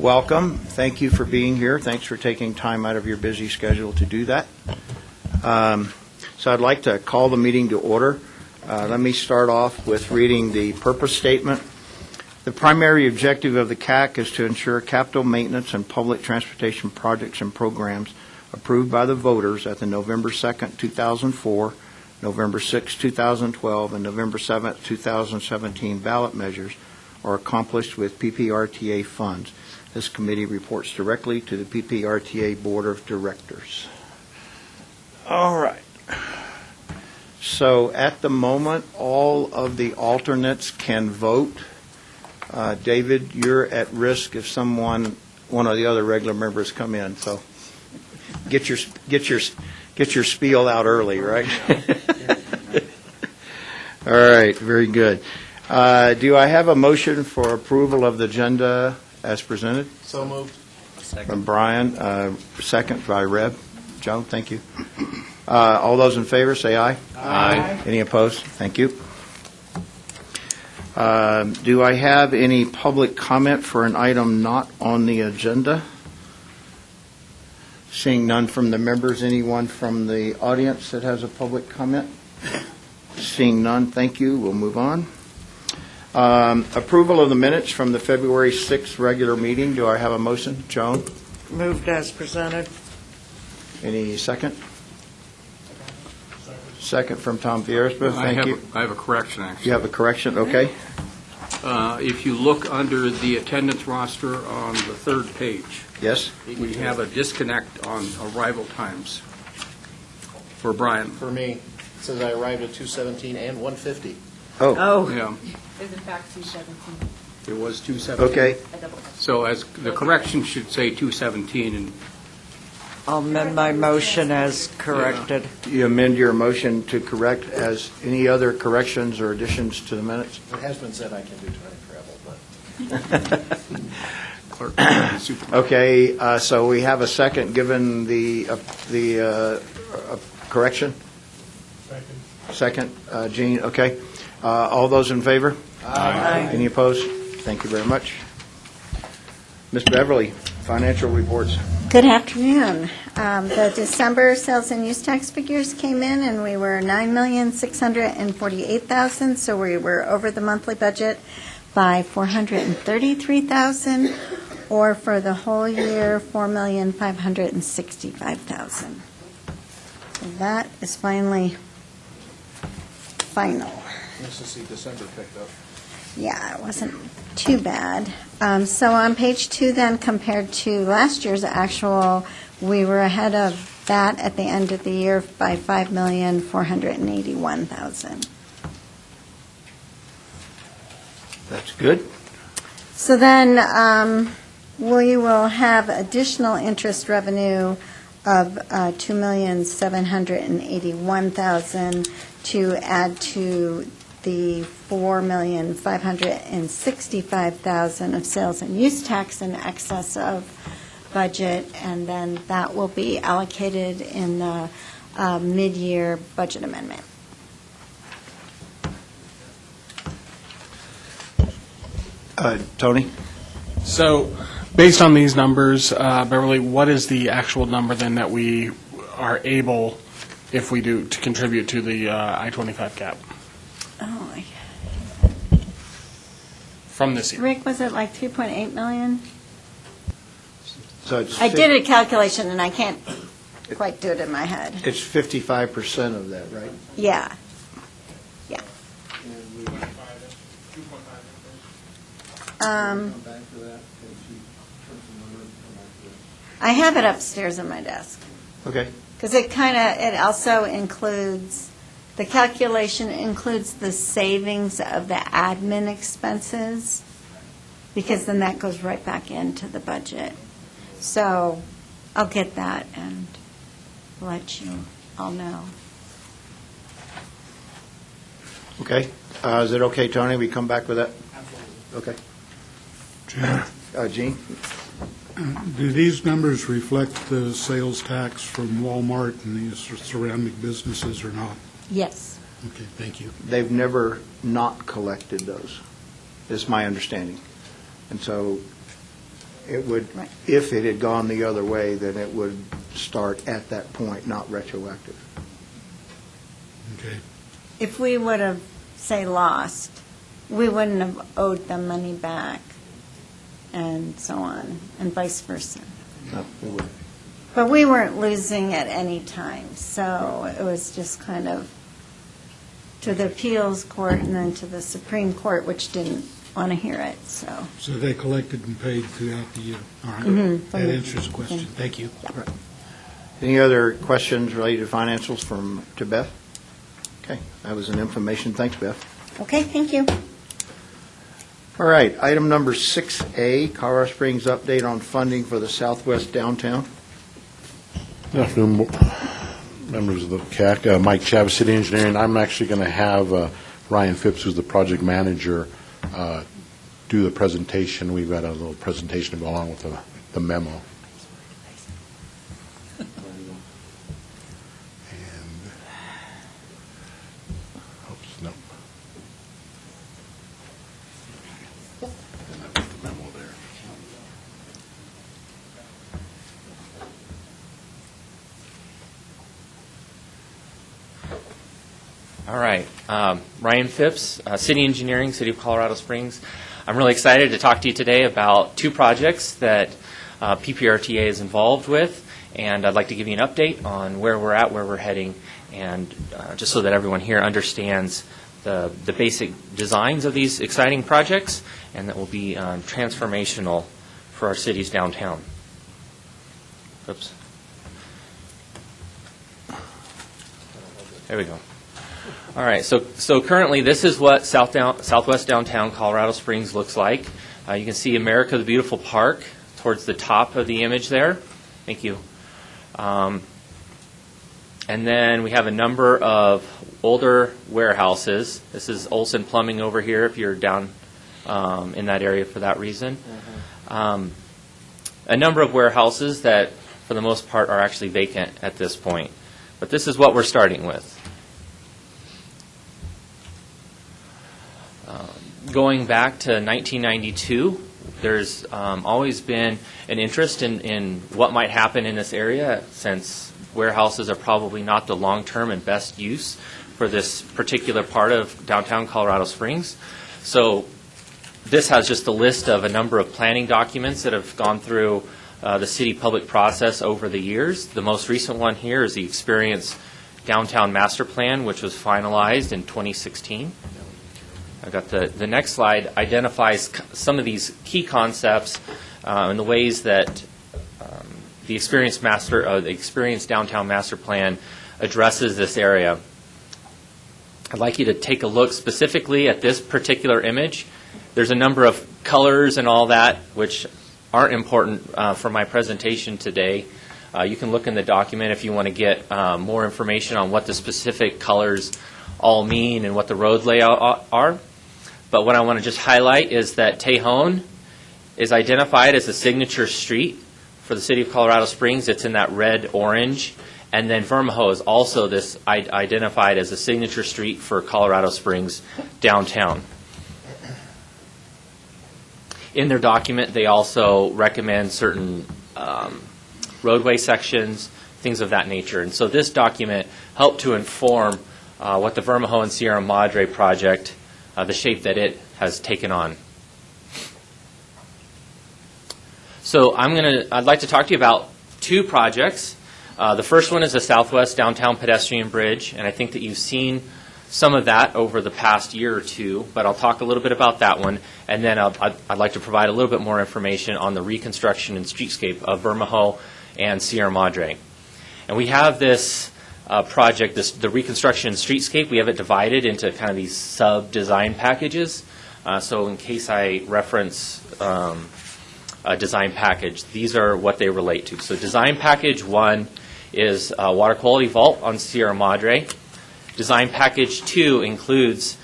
welcome. Thank you for being here. Thanks for taking time out of your busy schedule to do that. So I'd like to call the meeting to order. Let me start off with reading the purpose statement. The primary objective of the CAC is to ensure capital maintenance and public transportation projects and programs approved by the voters at the November 2nd, 2004, November 6, 2012, and November 7, 2017 ballot measures are accomplished with PPRTA funds. This committee reports directly to the PPRTA Board of Directors. All right. So at the moment, all of the alternates can vote. David, you're at risk if one of the other regular members come in. So get your spiel out early, right? All right, very good. Do I have a motion for approval of the agenda as presented? So moved. Second. From Brian, second by Reb. Joe, thank you. All those in favor, say aye. Aye. Any opposed? Thank you. Do I have any public comment for an item not on the agenda? Seeing none from the members, anyone from the audience that has a public comment? Seeing none, thank you. We'll move on. Approval of the minutes from the February 6th regular meeting. Do I have a motion? Joan? Moved as presented. Any second? Second from Tom Fiersma. Thank you. I have a correction, actually. You have a correction? Okay. If you look under the attendance roster on the third page, Yes? we have a disconnect on arrival times for Brian. For me, it says I arrived at 2:17 and 1:50. Oh, Oh, Yeah, Is in fact 217. it was 2:17. okay. I double checked. So as the correction should say 2:17, and I'll amend my motion as corrected. You amend your motion to correct as any other corrections or additions to the minutes? It has been said I can do time travel, but clerk and supervisor. Okay, so we have a second given the correction? Second. Second, Gene, okay. All those in favor? Aye. Any opposed? Thank you very much. Ms. Beverly, financial reports. Good afternoon. The December sales and use tax figures came in, and we were $9,648,000, so we were over the monthly budget by $433,000, or for the whole year, $4,565,000. So that is finally final. nice to see December picked up. Yeah, it wasn't too bad. So on page 2 then, compared to last year's actual, we were ahead of that at the end of the year by $5,481,000. That's good. So then we will have additional interest revenue of $2,781,000 to add to the $4,565,000 of sales and use tax in excess of budget, and then that will be allocated in the mid-year budget amendment. Tony? So, based on these numbers, Beverly, what is the actual number then that we are able, if we do, to contribute to the I-25 cap Oh, from this year? Rick, was it like 3.8 million? So it's I did a calculation, and I can't quite do it in my head. It's 55% of that, right? Yeah. I have it upstairs in my desk. Okay. Because it also includes, the calculation includes the savings of the admin expenses, because then that goes right back into the budget. So I'll get that and let you all know. Okay. Is it okay, Tony, we come back with that? Okay. Gene? Do these numbers reflect the sales tax from Walmart and the surrounding businesses or not? Yes. Okay, thank you. They've never not collected those, is my understanding. And so It would, Right. if it had gone the other way, then it would start at that point, not retroactive. Okay. If we would have, say, lost, we wouldn't have owed them money back, and so on, and vice versa. No, it would. But we weren't losing at any time, so it was just kind of to the appeals court and then to the Supreme Court, which didn't want to hear it, so. So they collected and paid throughout the year. All right. Mhm. That answers the question. Thank you. Any other questions related to financials to Beth? Okay, that was an information. Thanks, Beth. Okay, thank you. All right, item number 6A, Colorado Springs update on funding for the Southwest Downtown. Good afternoon, members of the CAC. Mike Chavez, City Engineering. I'm actually going to have Ryan Phipps, who's the project manager, do the presentation. We've got a little presentation to go along with the memo. Oops, no. And that was the memo there. All right. Ryan Phipps, City Engineering, City of Colorado Springs. I'm really excited to talk to you today about two projects that PPRTA is involved with, and I'd like to give you an update on where we're at, where we're heading, and just so that everyone here understands the basic designs of these exciting projects, and that will be transformational for our city's downtown. Oops. There we go. All right, so currently this is what Southwest Downtown Colorado Springs looks like. You can see America the Beautiful Park towards the top of the image there. Thank you. And then we have a number of older warehouses. This is Olson Plumbing over here if you're down in that area for that reason. A number of warehouses that for the most part are actually vacant at this point. But this is what we're starting with. Going back to 1992, there's always been an interest in what might happen in this area, since warehouses are probably not the long-term and best use for this particular part of downtown Colorado Springs. So this has just a list of a number of planning documents that have gone through the city public process over the years. The most recent one here is the Experience Downtown Master Plan, which was finalized in 2016. I've got the next slide identifies some of these key concepts and the ways that the Experience Downtown Master Plan addresses this area. I'd like you to take a look specifically at this particular image. There's a number of colors and all that which aren't important for my presentation today. You can look in the document if you want to get more information on what the specific colors all mean and what the road layout are. But what I want to just highlight is that Tejon is identified as a signature street for the city of Colorado Springs. It's in that red-orange. And then Vermejo is also identified as a signature street for Colorado Springs downtown. In their document, they also recommend certain roadway sections, things of that nature. And so this document helped to inform what the Vermejo and Sierra Madre project, the shape that it has taken on. So I'd like to talk to you about two projects. The first one is the Southwest Downtown Pedestrian Bridge, and I think that you've seen some of that over the past year or two, but I'll talk a little bit about that one, and then I'd like to provide a little bit more information on the reconstruction and streetscape of Vermejo and Sierra Madre. And we have this project, the reconstruction and streetscape. We have it divided into kind of these sub-design packages. So in case I reference a design package, these are what they relate to. So design package 1 is water quality vault on Sierra Madre. Design package 2 includes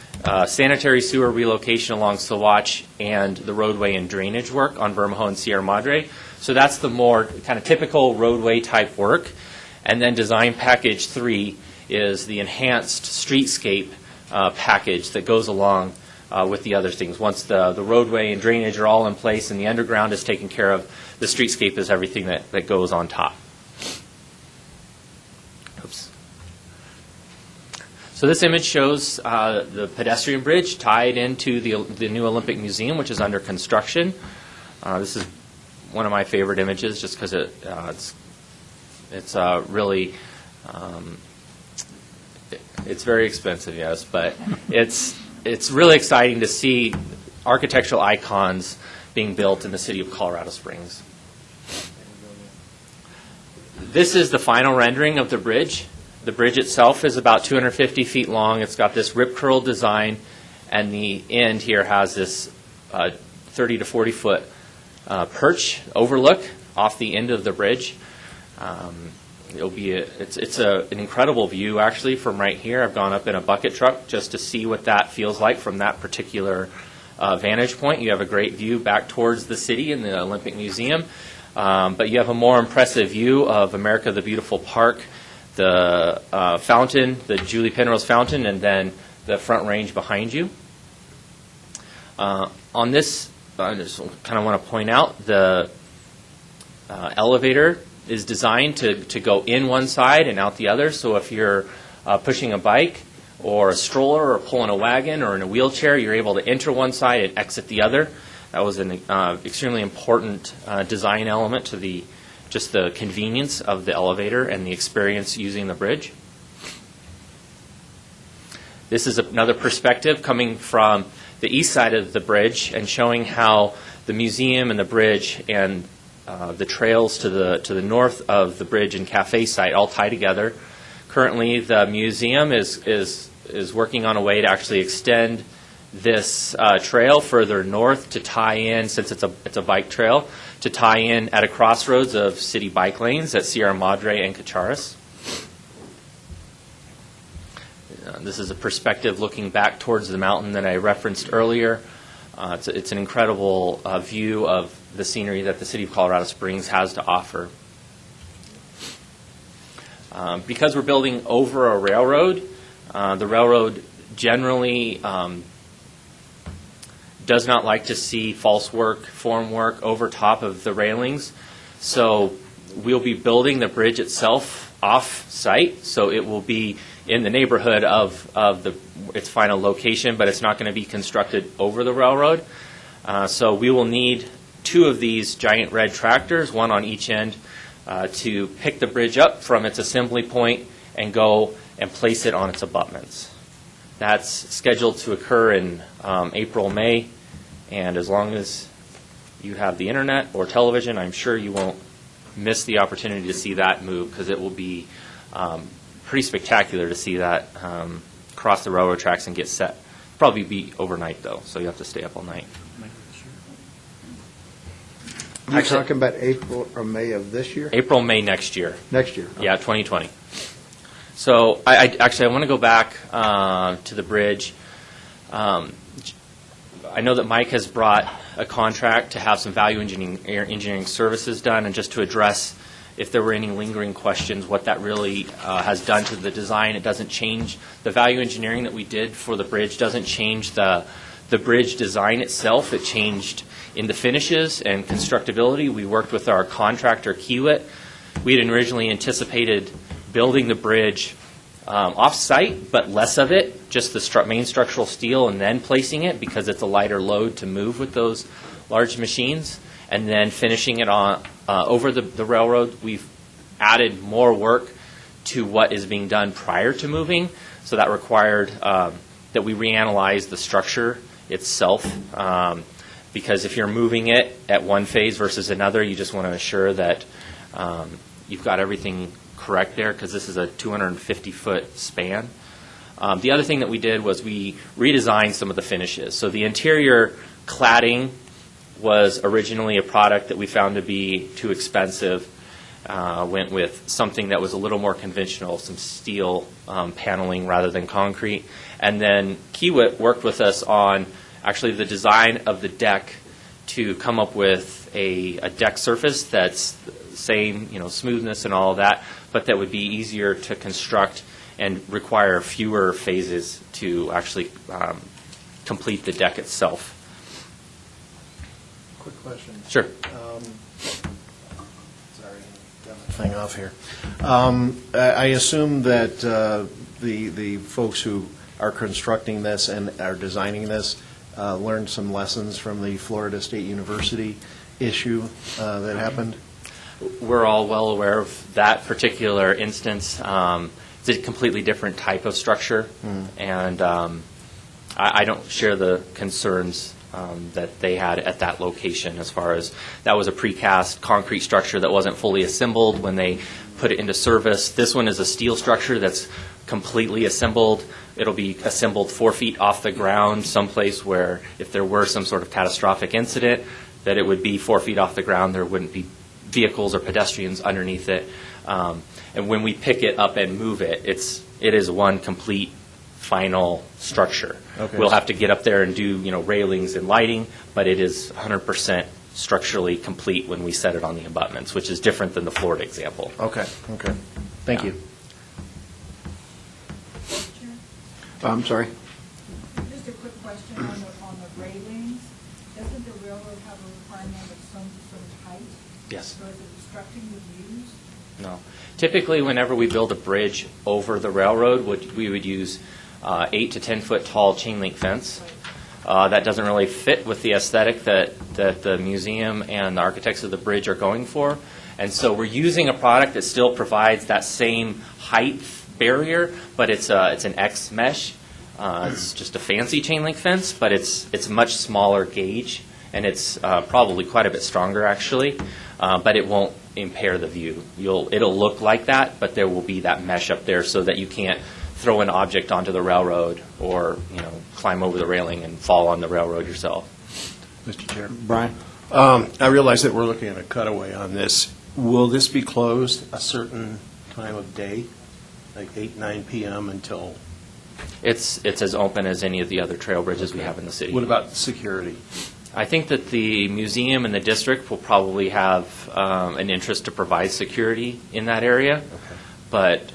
sanitary sewer relocation along Saguache and the roadway and drainage work on Vermejo and Sierra Madre. So that's the more kind of typical roadway type work. And then design package 3 is the enhanced streetscape package that goes along with the other things. Once the roadway and drainage are all in place and the underground is taken care of, the streetscape is everything that goes on top. Oops. So this image shows the pedestrian bridge tied into the new Olympic Museum, which is under construction. This is one of my favorite images just because it's really, it's very expensive, yes, but it's really exciting to see architectural icons being built in the city of Colorado Springs. This is the final rendering of the bridge. The bridge itself is about 250 feet long. It's got this rip curl design, and the end here has this 30 to 40 foot perch overlook off the end of the bridge. It'll be it's an incredible view actually from right here. I've gone up in a bucket truck just to see what that feels like from that particular vantage point. You have a great view back towards the city and the Olympic Museum, but you have a more impressive view of America the Beautiful Park, the fountain, the Julie Penrose Fountain, and then the Front Range behind you. On this, I just kind of want to point out the elevator is designed to go in one side and out the other. So if you're pushing a bike or a stroller or pulling a wagon or in a wheelchair, you're able to enter one side and exit the other. That was an extremely important design element to just the convenience of the elevator and the experience using the bridge. This is another perspective coming from the east side of the bridge and showing how the museum and the bridge and the trails to the north of the bridge and cafe site all tie together. Currently, the museum is working on a way to actually extend this trail further north to tie in, since it's a bike trail, to tie in at a crossroads of city bike lanes at Sierra Madre and Cacharas. This is a perspective looking back towards the mountain that I referenced earlier. It's an incredible view of the scenery that the city of Colorado Springs has to offer. Because we're building over a railroad, the railroad generally does not like to see false work, form work over top of the railings. So we'll be building the bridge itself off-site, so it will be in the neighborhood of its final location, but it's not going to be constructed over the railroad. So we will need 2 of these giant red tractors, one on each end, to pick the bridge up from its assembly point and go and place it on its abutments. That's scheduled to occur in April, May, and as long as you have the internet or television, I'm sure you won't miss the opportunity to see that move, because it will be pretty spectacular to see that cross the railroad tracks and get set. Probably be overnight, though, so you have to stay up all night. You're talking about April or May of this year? April, May next year. Next year? Yeah, 2020. So I want to go back to the bridge. I know that Mike has brought a contract to have some value engineering services done, and just to address if there were any lingering questions, what that really has done to the design. It doesn't change the value engineering that we did for the bridge, doesn't change the bridge design itself. It changed in the finishes and constructability. We worked with our contractor, Kiewit. We had originally anticipated building the bridge off-site, but less of it, just the main structural steel, and then placing it because it's a lighter load to move with those large machines, and then finishing it on over the railroad. We've added more work to what is being done prior to moving, so that required that we reanalyze the structure itself, because if you're moving it at one phase versus another, you just want to assure that you've got everything correct there, because this is a 250-foot span. The other thing that we did was we redesigned some of the finishes. So the interior cladding was originally a product that we found to be too expensive. Went with something that was a little more conventional, some steel paneling rather than concrete. And then Kiewit worked with us on actually the design of the deck to come up with a deck surface that's same, smoothness and all of that, but that would be easier to construct and require fewer phases to actually complete the deck itself. Quick question. Sure. Sorry, got my thing off here. I assume that the folks who are constructing this and are designing this learned some lessons from the Florida State University issue that happened? We're all well aware of that particular instance. It's a completely different type of structure, and I don't share the concerns that they had at that location as far as that was a precast concrete structure that wasn't fully assembled when they put it into service. This one is a steel structure that's completely assembled. It'll be assembled 4 feet off the ground, someplace where if there were some sort of catastrophic incident, that it would be 4 feet off the ground. There wouldn't be vehicles or pedestrians underneath it. And when we pick it up and move it, it is one complete final structure. Okay. We'll have to get up there and do, railings and lighting, but it is 100% structurally complete when we set it on the abutments, which is different than the Florida example. Okay. Thank you. I'm sorry. Just a quick question on the railings. Doesn't the railroad have a requirement of some sort of height? Yes. So is it obstructing the views? No. Typically, whenever we build a bridge over the railroad, we would use 8 to 10 foot tall chain link fence. That doesn't really fit with the aesthetic that the museum and the architects of the bridge are going for. And so we're using a product that still provides that same height barrier, but it's an X mesh. It's just a fancy chain link fence, but it's a much smaller gauge, and it's probably quite a bit stronger actually, but it won't impair the view. It'll look like that, but there will be that mesh up there so that you can't throw an object onto the railroad or climb over the railing and fall on the railroad yourself. Mr. Chair. Brian? I realize that we're looking at a cutaway on this. Will this be closed a certain time of day, like 8, 9 p.m. until? It's as open as any of the other trail bridges we have in the city. What about security? I think that the museum and the district will probably have an interest to provide security in that area, but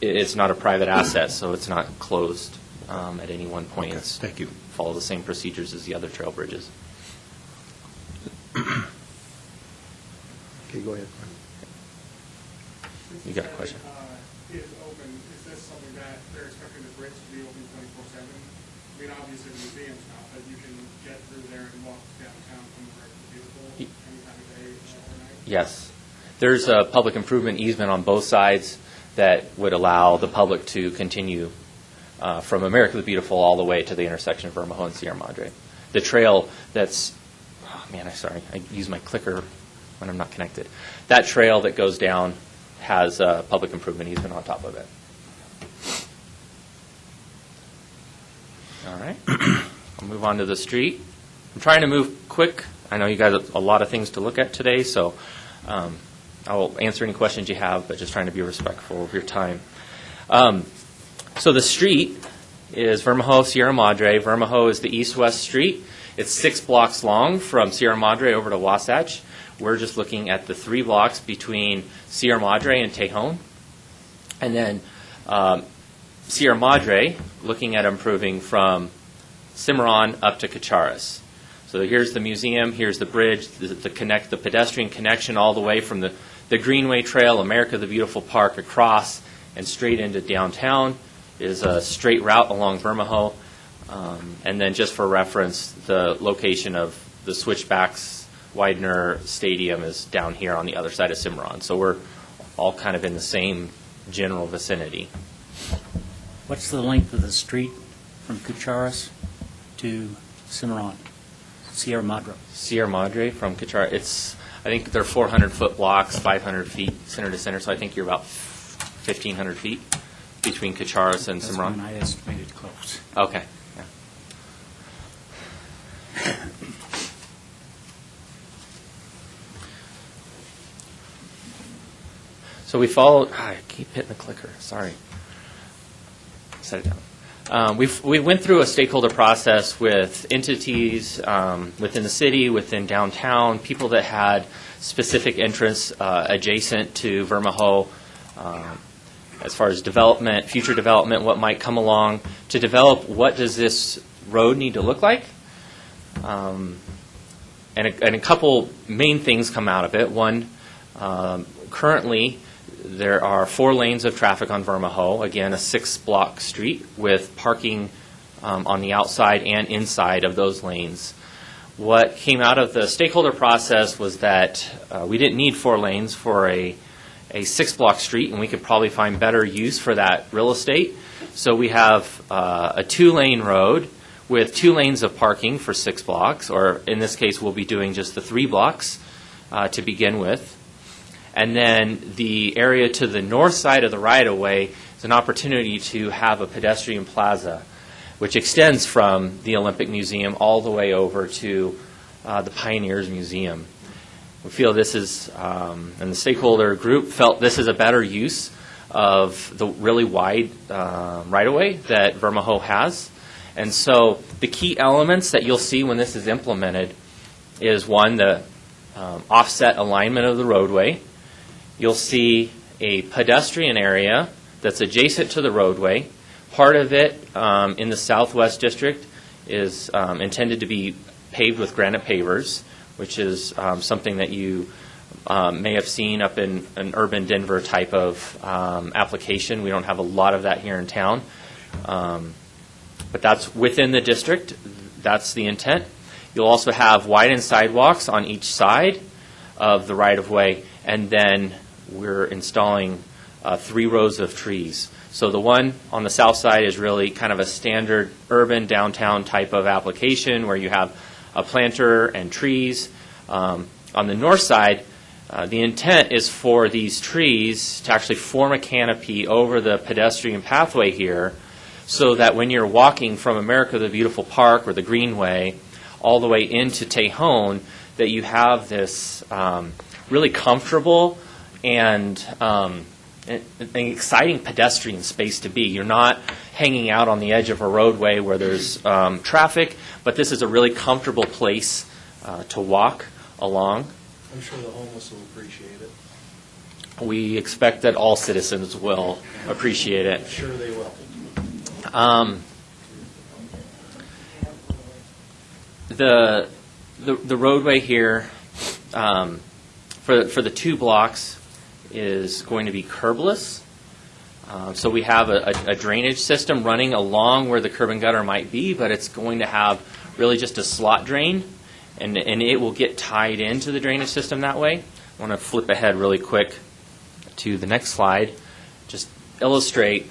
it's not a private asset, so it's not closed at any one point. It's Thank you. follow the same procedures as the other trail bridges. Okay, go ahead. You got a question? Is open, is this something that they're expecting the bridge to be open 24/7? I mean, obviously the museum's not, but you can get through there and walk downtown from the bridge beautiful any time of day or night? Yes. There's a public improvement easement on both sides that would allow the public to continue from America the Beautiful all the way to the intersection of Vermejo and Sierra Madre. The trail that's, I use my clicker when I'm not connected. That trail that goes down has a public improvement easement on top of it. All right. I'll move on to the street. I'm trying to move quick. I know you guys have a lot of things to look at today, so I'll answer any questions you have, but just trying to be respectful of your time. So the street is Vermejo, Sierra Madre. Vermejo is the east-west street. It's 6 blocks long from Sierra Madre over to Wasatch. We're just looking at the 3 blocks between Sierra Madre and Tejon. And then Sierra Madre, looking at improving from Cimarron up to Cacharas. So here's the museum, here's the bridge, the pedestrian connection all the way from the Greenway Trail, America the Beautiful Park, across and straight into downtown is a straight route along Vermejo. And then just for reference, the location of the Switchbacks Widener Stadium is down here on the other side of Cimarron. So we're all kind of in the same general vicinity. What's the length of the street from Cacharas to Cimarron, Sierra Madre? Sierra Madre from Cacharas, I think they're 400-foot blocks, 500 feet center to center, so I think you're about 1,500 feet between Cacharas and Cimarron. That's when I estimated close. Okay. Yeah. So we followed. I keep hitting the clicker. Sorry. Set it down. We went through a stakeholder process with entities within the city, within downtown, people that had specific interests adjacent to Vermejo, as far as development, future development, what might come along, to develop what does this road need to look like. And a couple main things come out of it. One, currently, there are 4 lanes of traffic on Vermaho, again, a 6-block street with parking on the outside and inside of those lanes. What came out of the stakeholder process was that we didn't need 4 lanes for a 6-block street, and we could probably find better use for that real estate. So we have a 2-lane road with 2 lanes of parking for 6 blocks, or in this case, we'll be doing just the 3 blocks to begin with. And then the area to the north side of the right-of-way is an opportunity to have a pedestrian plaza, which extends from the Olympic Museum all the way over to the Pioneers Museum. We feel this is, and the stakeholder group felt this is a better use of the really wide right-of-way that Vermaho has. And so the key elements that you'll see when this is implemented is, one, the offset alignment of the roadway. You'll see a pedestrian area that's adjacent to the roadway. Part of it in the Southwest District is intended to be paved with granite pavers, which is something that you may have seen up in an urban Denver type of application. We don't have a lot of that here in town. But that's within the district. That's the intent. You'll also have widened sidewalks on each side of the right-of-way, and then we're installing 3 rows of trees. So the one on the south side is really kind of a standard urban downtown type of application where you have a planter and trees. On the north side, the intent is for these trees to actually form a canopy over the pedestrian pathway here, so that when you're walking from America the Beautiful Park or the Greenway all the way into Tejon, that you have this really comfortable and an exciting pedestrian space to be. You're not hanging out on the edge of a roadway where there's traffic, but this is a really comfortable place to walk along. I'm sure the homeless will appreciate it. We expect that all citizens will appreciate it. I'm sure they will. The roadway here for the 2 blocks is going to be curbless. So we have a drainage system running along where the curb and gutter might be, but it's going to have really just a slot drain, and it will get tied into the drainage system that way. I want to flip ahead really quick to the next slide, just illustrate.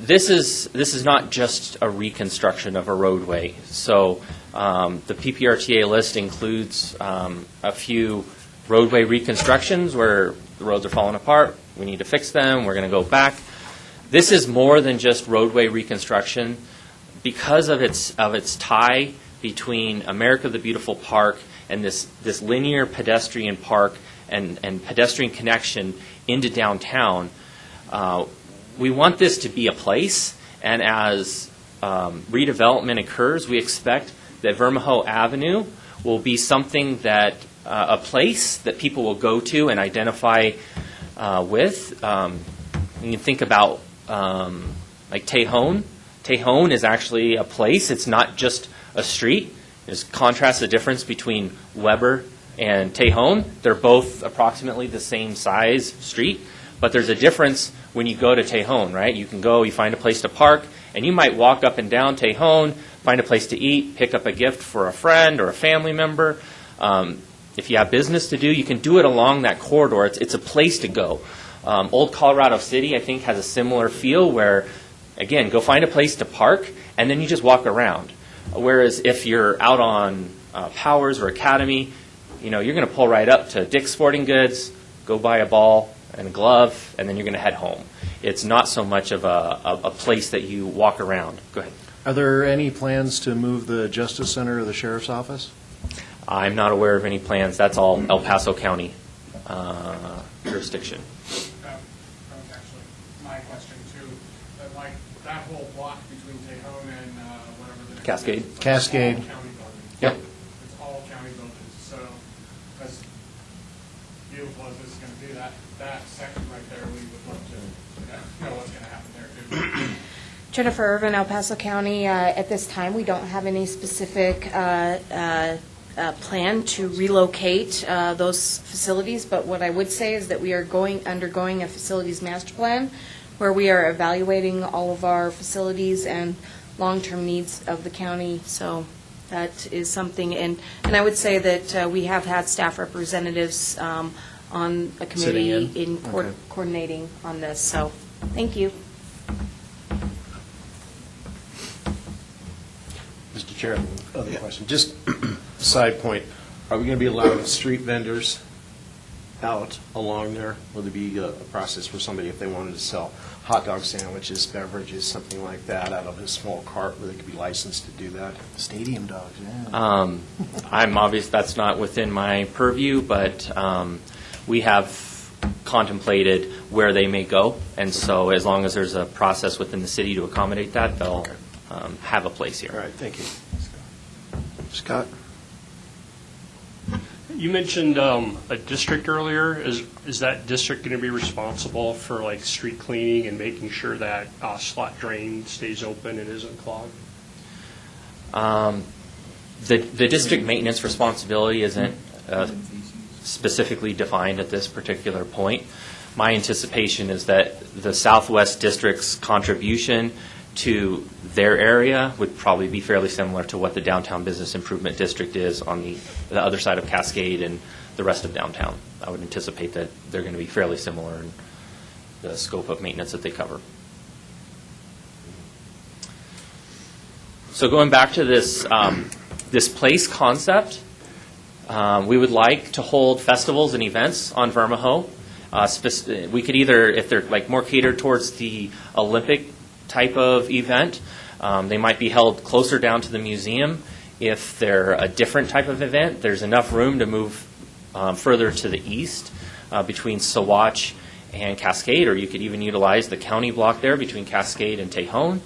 This is not just a reconstruction of a roadway. So the PPRTA list includes a few roadway reconstructions where the roads are falling apart. We need to fix them. We're going to go back. This is more than just roadway reconstruction because of its tie between America the Beautiful Park and this linear pedestrian park and pedestrian connection into downtown. We want this to be a place, and as redevelopment occurs, we expect that Vermaho Avenue will be something that a place that people will go to and identify with. You can think about like Tejon. Tejon is actually a place. It's not just a street. There's contrast the difference between Weber and Tejon. They're both approximately the same size street, but there's a difference when you go to Tejon, right? You can go, you find a place to park, and you might walk up and down Tejon, find a place to eat, pick up a gift for a friend or a family member. If you have business to do, you can do it along that corridor. It's a place to go. Old Colorado City, I think, has a similar feel where, again, go find a place to park, and then you just walk around. Whereas if you're out on Powers or Academy, you're going to pull right up to Dick's Sporting Goods, go buy a ball and a glove, and then you're going to head home. It's not so much of a place that you walk around. Go ahead. Are there any plans to move the Justice Center or the Sheriff's Office? I'm not aware of any plans. That's all El Paso County jurisdiction. That was actually my question too. But like that whole block between Tejon and whatever the next Cascade. is, Cascade. All county buildings. Yep. It's all county buildings. So as beautiful as this is going to be, that section right there, we would love to know what's going to happen there too. Jennifer Irvin, El Paso County. At this time, we don't have any specific plan to relocate those facilities, but what I would say is that we are undergoing a facilities master plan where we are evaluating all of our facilities and long-term needs of the county. So that is something, and I would say that we have had staff representatives on a committee Sitting in? Okay. coordinating on this. So, thank you. Mr. Chair, other question. Just side point, are we going to be allowing street vendors out along there? Will there be a process for somebody if they wanted to sell hot dog sandwiches, beverages, something like that, out of a small cart where they could be licensed to do that? Stadium dogs, yeah. I'm obvious that's not within my purview, but we have contemplated where they may go, and so as long as there's a process within the city to accommodate that, they'll have a place here. All right, thank you. Scott? You mentioned a district earlier. Is that district going to be responsible for like street cleaning and making sure that slot drain stays open and isn't clogged? The district maintenance responsibility isn't specifically defined at this particular point. My anticipation is that the Southwest District's contribution to their area would probably be fairly similar to what the Downtown Business Improvement District is on the other side of Cascade and the rest of downtown. I would anticipate that they're going to be fairly similar in the scope of maintenance that they cover. So going back to this this place concept, we would like to hold festivals and events on Vermajo. We could either, if they're like more catered towards the Olympic type of event, they might be held closer down to the museum. If they're a different type of event, there's enough room to move further to the east between Saguache and Cascade, or you could even utilize the county block there between Cascade and Tejon.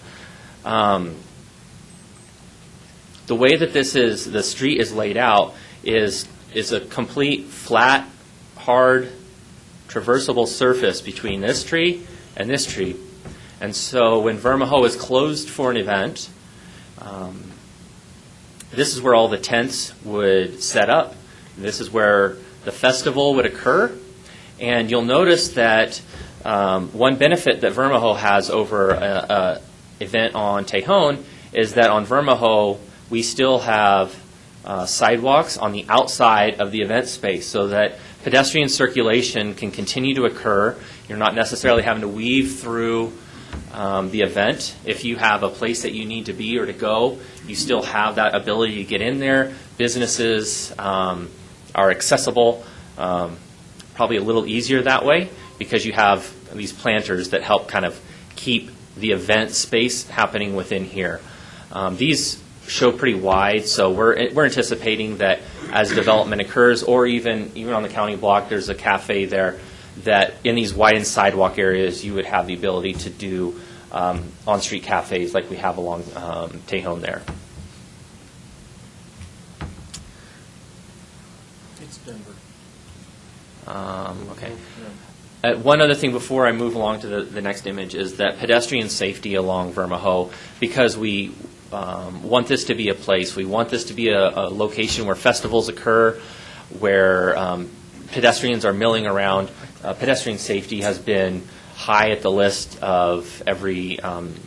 The way that the street is laid out is a complete flat, hard, traversable surface between this tree and this tree. And so when Vermajo is closed for an event, this is where all the tents would set up. This is where the festival would occur. And you'll notice that one benefit that Vermajo has over an event on Tejon is that on Vermajo, we still have sidewalks on the outside of the event space so that pedestrian circulation can continue to occur. You're not necessarily having to weave through the event. If you have a place that you need to be or to go, you still have that ability to get in there. Businesses are accessible probably a little easier that way because you have these planters that help kind of keep the event space happening within here. These show pretty wide, so we're anticipating that as development occurs, or even on the county block, there's a cafe there, that in these widened sidewalk areas, you would have the ability to do on-street cafes like we have along Tejon there. It's Denver. Okay. One other thing before I move along to the next image is that pedestrian safety along Vermajo, because we want this to be a place, we want this to be a location where festivals occur, where pedestrians are milling around. Pedestrian safety has been high at the list of every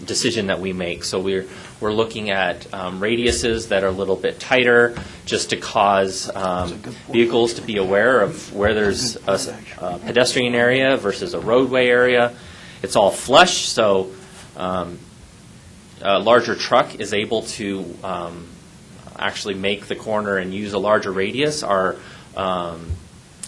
decision that we make. So we're looking at radiuses that are a little bit tighter, just to cause vehicles to be aware of where there's a pedestrian area versus a roadway area. It's all flush, so a larger truck is able to actually make the corner and use a larger radius. Our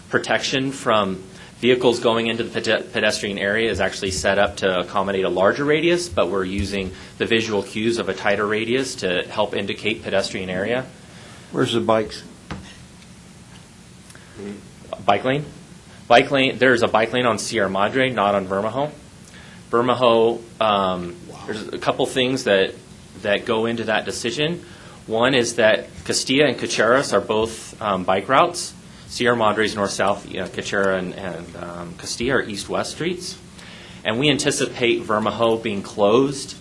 protection from vehicles going into the pedestrian area is actually set up to accommodate a larger radius, but we're using the visual cues of a tighter radius to help indicate pedestrian area. Where's the bikes? Bike lane? Bike lane, there's a bike lane on Sierra Madre, not on Vermajo. Vermajo, there's a couple things that go into that decision. One is that Castilla and Cacheras are both bike routes. Sierra Madre is north-south, Cachera and Castilla are east-west streets. And we anticipate Vermajo being closed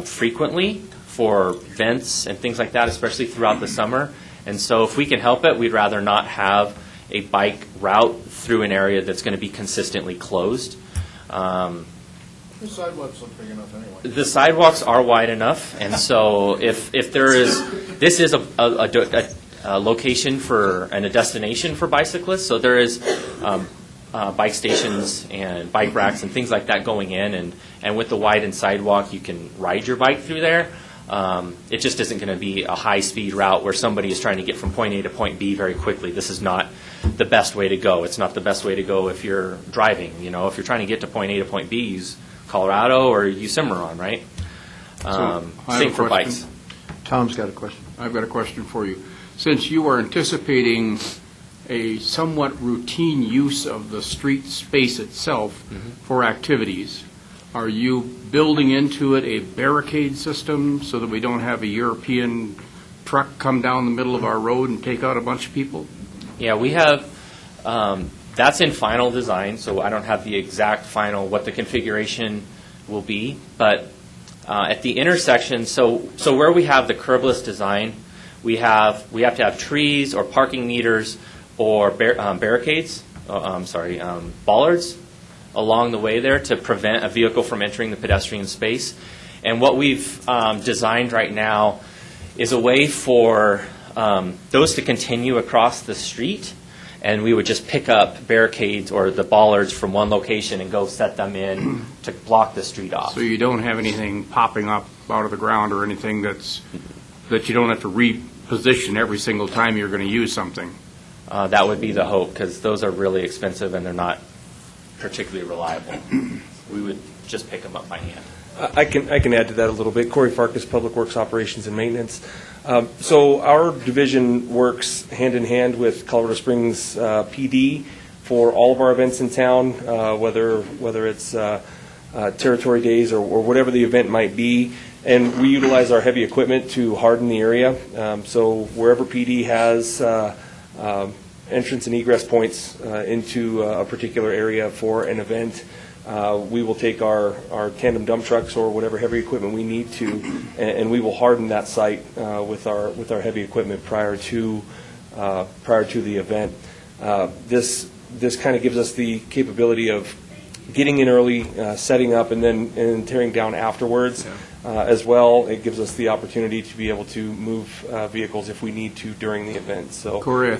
frequently for vents and things like that, especially throughout the summer. And so if we can help it, we'd rather not have a bike route through an area that's going to be consistently closed. The sidewalks look big enough anyway. The sidewalks are wide enough, and so if there is, this is a location for and a destination for bicyclists, so there is bike stations and bike racks and things like that going in, and with the widened sidewalk, you can ride your bike through there. It just isn't going to be a high-speed route where somebody is trying to get from point A to point B very quickly. This is not the best way to go. It's not the best way to go if you're driving. You know, if you're trying to get to point A to point B, use Colorado or use Cimarron, right? Same for bikes. Tom's got a question. I've got a question for you. Since you are anticipating a somewhat routine use of the street space itself for activities, are you building into it a barricade system so that we don't have a European truck come down the middle of our road and take out a bunch of people? Yeah, we have, that's in final design, so I don't have the exact final, what the configuration will be, but at the intersection, so where we have the curbless design, we have to have trees or parking meters or barricades, bollards along the way there to prevent a vehicle from entering the pedestrian space. And what we've designed right now is a way for those to continue across the street, and we would just pick up barricades or the bollards from one location and go set them in to block the street off. So you don't have anything popping up out of the ground or anything that you don't have to reposition every single time you're going to use something? That would be the hope, because those are really expensive and they're not particularly reliable. We would just pick them up by hand. I can add to that a little bit. Corey Farkas, Public Works Operations and Maintenance. So our division works hand in hand with Colorado Springs PD for all of our events in town, whether it's territory days or whatever the event might be. And we utilize our heavy equipment to harden the area. So wherever PD has entrance and egress points into a particular area for an event, we will take our tandem dump trucks or whatever heavy equipment we need to, and we will harden that site with our heavy equipment prior to the event. This kind of gives us the capability of getting in early, setting up, and then tearing down afterwards. As well, it gives us the opportunity to be able to move vehicles if we need to during the event. So, Corey, I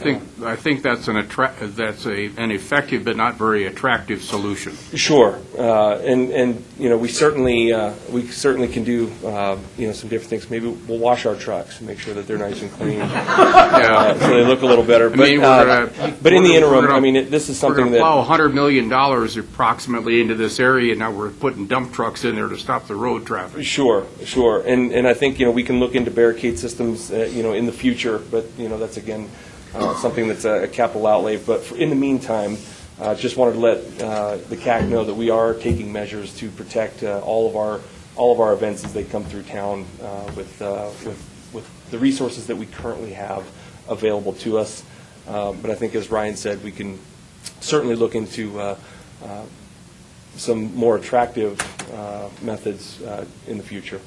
think that's an effective but not very attractive solution. Sure, and you know we certainly can do some different things. Maybe we'll wash our trucks and make sure that they're nice and clean, so they look a little better. But in the interim, this is something that we're going to plow $100 million approximately into this area. Now we're putting dump trucks in there to stop the road traffic. Sure, and I think we can look into barricade systems in the future, but that's again something that's a capital outlay. But in the meantime, just wanted to let the CAC know that we are taking measures to protect all of our events as they come through town with the resources that we currently have available to us. But I think, as Ryan said, we can certainly look into some more attractive methods in the future.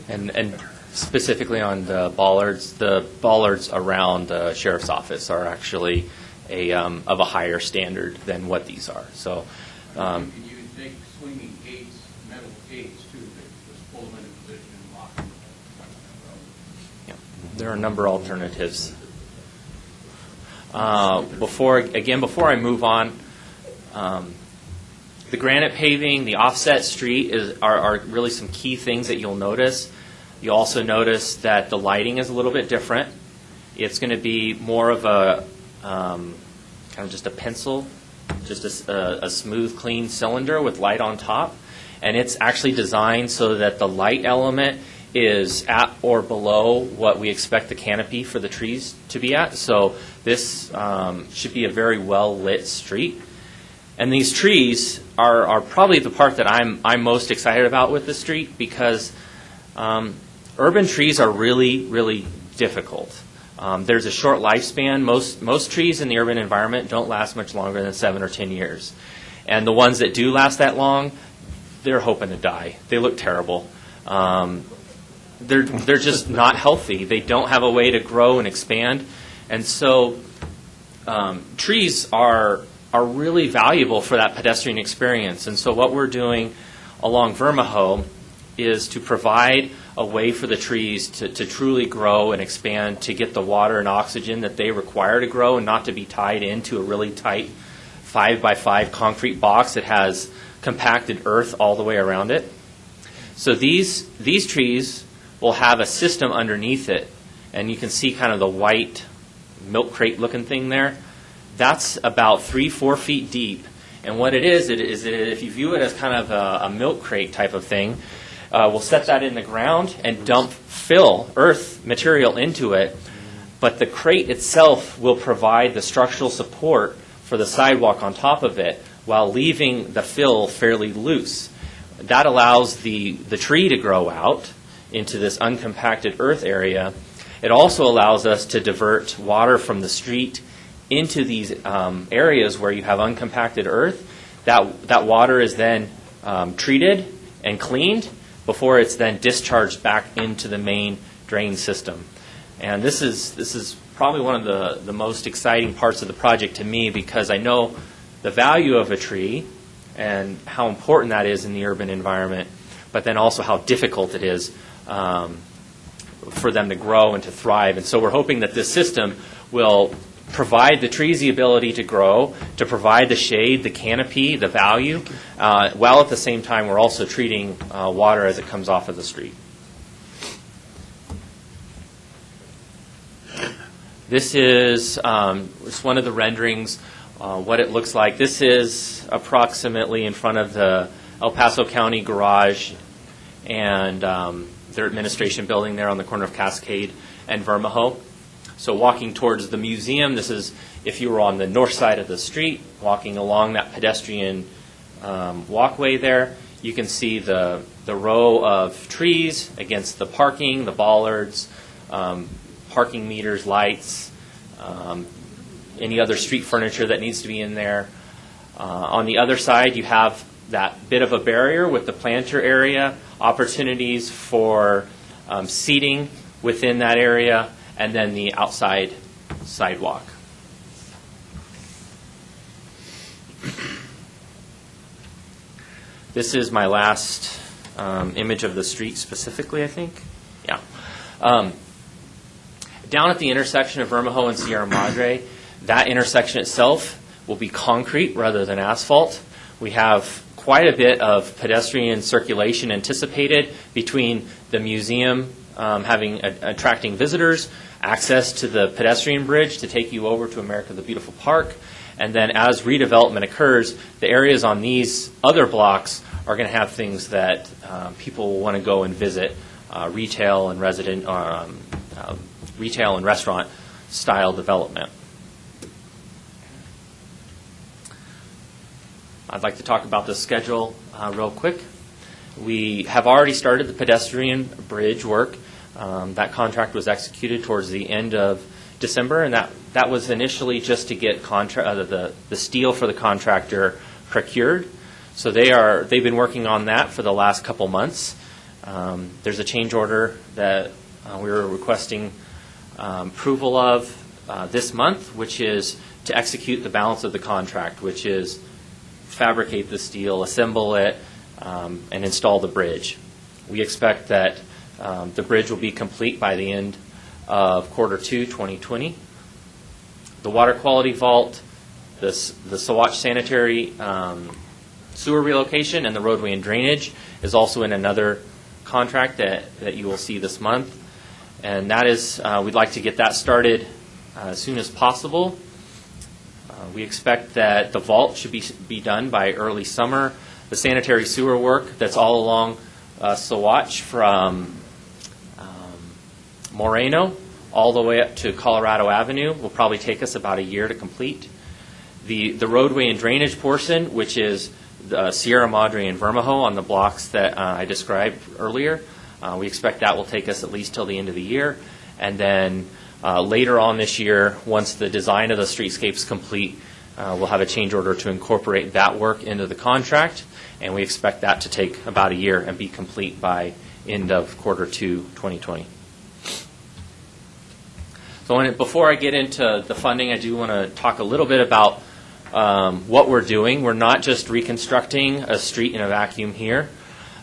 And specifically on the bollards around the sheriff's office are actually of a higher standard than what these are. So. You can take swinging gates, metal gates too, that just pull them into position and lock them. There are a number of alternatives. Before I move on, the granite paving, the offset street are really some key things that you'll notice. You'll also notice that the lighting is a little bit different. It's going to be more of a kind of just a pencil, just a smooth, clean cylinder with light on top. And it's actually designed so that the light element is at or below what we expect the canopy for the trees to be at. So this should be a very well-lit street. And these trees are probably the part that I'm most excited about with the street, because urban trees are really, really difficult. There's a short lifespan. Most trees in the urban environment don't last much longer than 7 or 10 years. And the ones that do last that long, they're hoping to die. They look terrible. They're just not healthy. They don't have a way to grow and expand. And so trees are really valuable for that pedestrian experience. And so what we're doing along Vermaho is to provide a way for the trees to truly grow and expand, to get the water and oxygen that they require to grow and not to be tied into a really tight 5x5 concrete box that has compacted earth all the way around it. So these trees will have a system underneath it, and you can see kind of the white milk crate looking thing there. That's about 3-4 feet deep. And what it is if you view it as kind of a milk crate type of thing, we'll set that in the ground and fill earth material into it, but the crate itself will provide the structural support for the sidewalk on top of it while leaving the fill fairly loose. That allows the tree to grow out into this uncompacted earth area. It also allows us to divert water from the street into these areas where you have uncompacted earth. That water is then treated and cleaned before it's then discharged back into the main drain system. And this is probably one of the most exciting parts of the project to me, because I know the value of a tree and how important that is in the urban environment, but then also how difficult it is for them to grow and to thrive. And so we're hoping that this system will provide the trees the ability to grow, to provide the shade, the canopy, the value, while at the same time we're also treating water as it comes off of the street. This is just one of the renderings, what it looks like. This is approximately in front of the El Paso County garage and their administration building there on the corner of Cascade and Vermaho. So walking towards the museum, this is if you were on the north side of the street, walking along that pedestrian walkway there, you can see the row of trees against the parking, the bollards, parking meters, lights, any other street furniture that needs to be in there. On the other side, you have that bit of a barrier with the planter area, opportunities for seating within that area, and then the outside sidewalk. This is my last image of the street specifically, I think. Yeah. Down at the intersection of Vermaho and Sierra Madre, that intersection itself will be concrete rather than asphalt. We have quite a bit of pedestrian circulation anticipated between the museum attracting visitors, access to the pedestrian bridge to take you over to America the Beautiful Park, and then as redevelopment occurs, the areas on these other blocks are going to have things that people will want to go and visit, retail and restaurant style development. I'd like to talk about the schedule real quick. We have already started the pedestrian bridge work. That contract was executed towards the end of December, and that was initially just to get the steel for the contractor procured. So they've been working on that for the last couple months. There's a change order that we were requesting approval of this month, which is to execute the balance of the contract, which is fabricate the steel, assemble it, and install the bridge. We expect that the bridge will be complete by the end of Q2 2020. The water quality vault, the Saguache sanitary sewer relocation, and the roadway and drainage is also in another contract that you will see this month. And that is, we'd like to get that started as soon as possible. We expect that the vault should be done by early summer. The sanitary sewer work that's all along Saguache from Moreno all the way up to Colorado Avenue will probably take us about a year to complete. The roadway and drainage portion, which is Sierra Madre and Vermaho on the blocks that I described earlier, we expect that will take us at least till the end of the year. And then Later on this year, once the design of the streetscape's complete, we'll have a change order to incorporate that work into the contract, and we expect that to take about a year and be complete by end of Q2 2020. So before I get into the funding, I do want to talk a little bit about what we're doing. We're not just reconstructing a street in a vacuum here.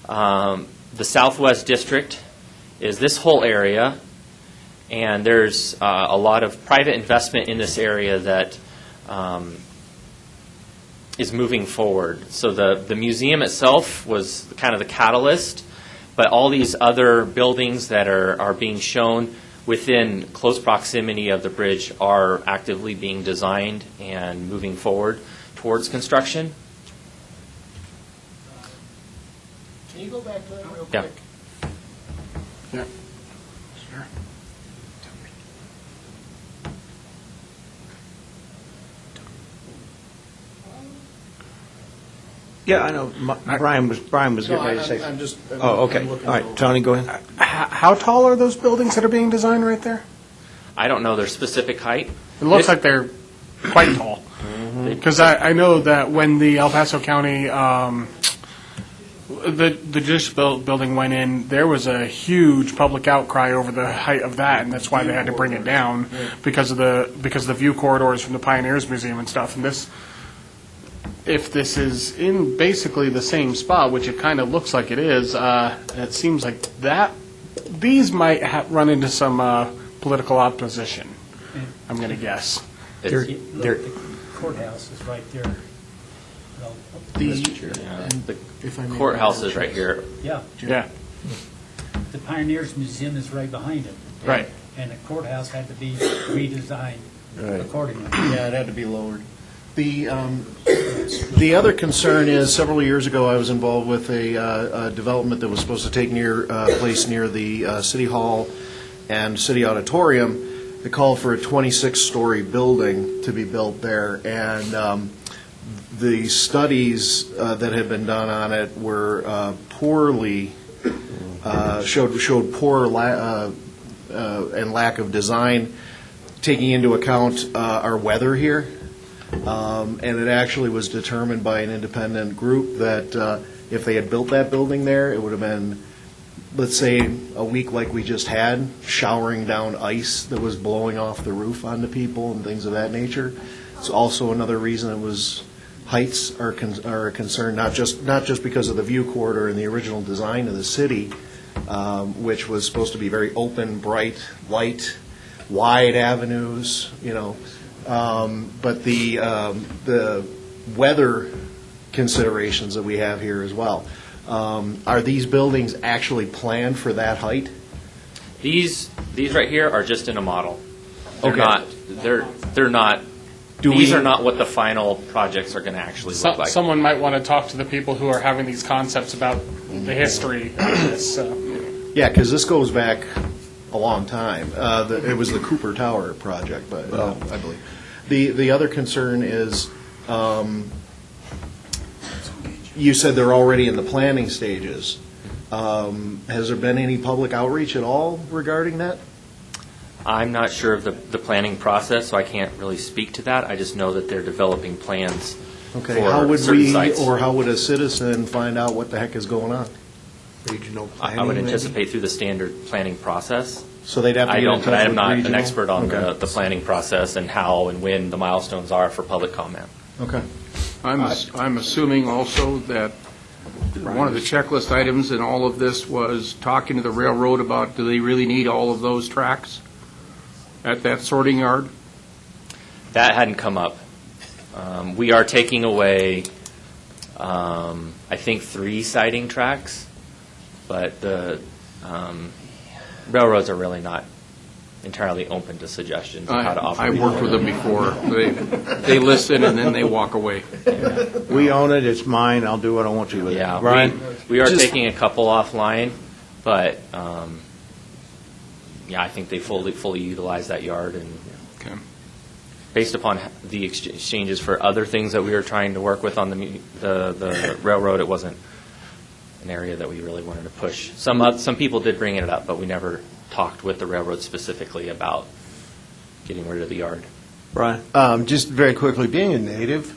The Southwest District is this whole area, and there's a lot of private investment in this area that is moving forward. So the museum itself was kind of the catalyst, but all these other buildings that are being shown within close proximity of the bridge are actively being designed and moving forward towards construction. Can you go back to that real Yeah. quick? Yeah. Sure. Yeah, I know. Brian was getting ready to say. I'm just. Oh, okay. I'm All looking right, over. Tony, go ahead. How tall are those buildings that are being designed right there? I don't know their specific height. It looks like they're quite tall. Because I know that when the El Paso County, the judicial building went in, there was a huge public outcry over the height of that, and that's why they had to bring it down because of the view corridors from the Pioneers Museum and stuff. And if this is in basically the same spot, which it kind of looks like it is, it seems like these might run into some political opposition, I'm going to guess. The courthouse is right there. The If I may- courthouse is right here. Yeah, Yeah, the Pioneers Museum is right behind it. right. And the courthouse had to be redesigned accordingly. Yeah, it had to be lowered. The other concern is, several years ago, I was involved with a development that was supposed to take place near the City Hall and City Auditorium. They called for a 26-story building to be built there, and the studies that had been done on it were poorly, showed poor and lack of design, taking into account our weather here. And it actually was determined by an independent group that if they had built that building there, it would have been, let's say, a week like we just had, showering down ice that was blowing off the roof onto people and things of that nature. It's also another reason it was heights are a concern, not just because of the view corridor and the original design of the city, which was supposed to be very open, bright, light, wide avenues, but the weather considerations that we have here as well. Are these buildings actually planned for that height? These right here are just in a model. They're Okay. not. They're not. These are not what the final projects are going to actually look like. Someone might want to talk to the people who are having these concepts about the history of this. So. Yeah, because this goes back a long time. It was the Cooper Tower project, but I believe. The other concern is, you said they're already in the planning stages. Has there been any public outreach at all regarding that? I'm not sure of the planning process, so I can't really speak to that. I just know that they're developing plans Okay, for how would certain we, sites. or how would a citizen find out what the heck is going on? Regional I planning, would maybe? anticipate through the standard planning process. So they'd have to I get in don't, touch but I am with not an regional? expert on Okay. the planning process and how and when the milestones are for public comment. Okay. I'm assuming also that one of the checklist items in all of this was talking to the railroad about, do they really need all of those tracks at that sorting yard? That hadn't come up. We are taking away, I think, 3 siding tracks, but the railroads are really not entirely open to suggestions of how to operate. I've worked with them before. They listen and then they walk away. We own it, it's mine, I'll do what I want to with it. Yeah, Brian? we are Just- taking a couple offline, but yeah, I think they fully utilize that yard, and Okay. based upon the exchanges for other things that we were trying to work with on the railroad, it wasn't an area that we really wanted to push. Some people did bring it up, but we never talked with the railroad specifically about getting rid of the yard. Brian? Just very quickly, being a native,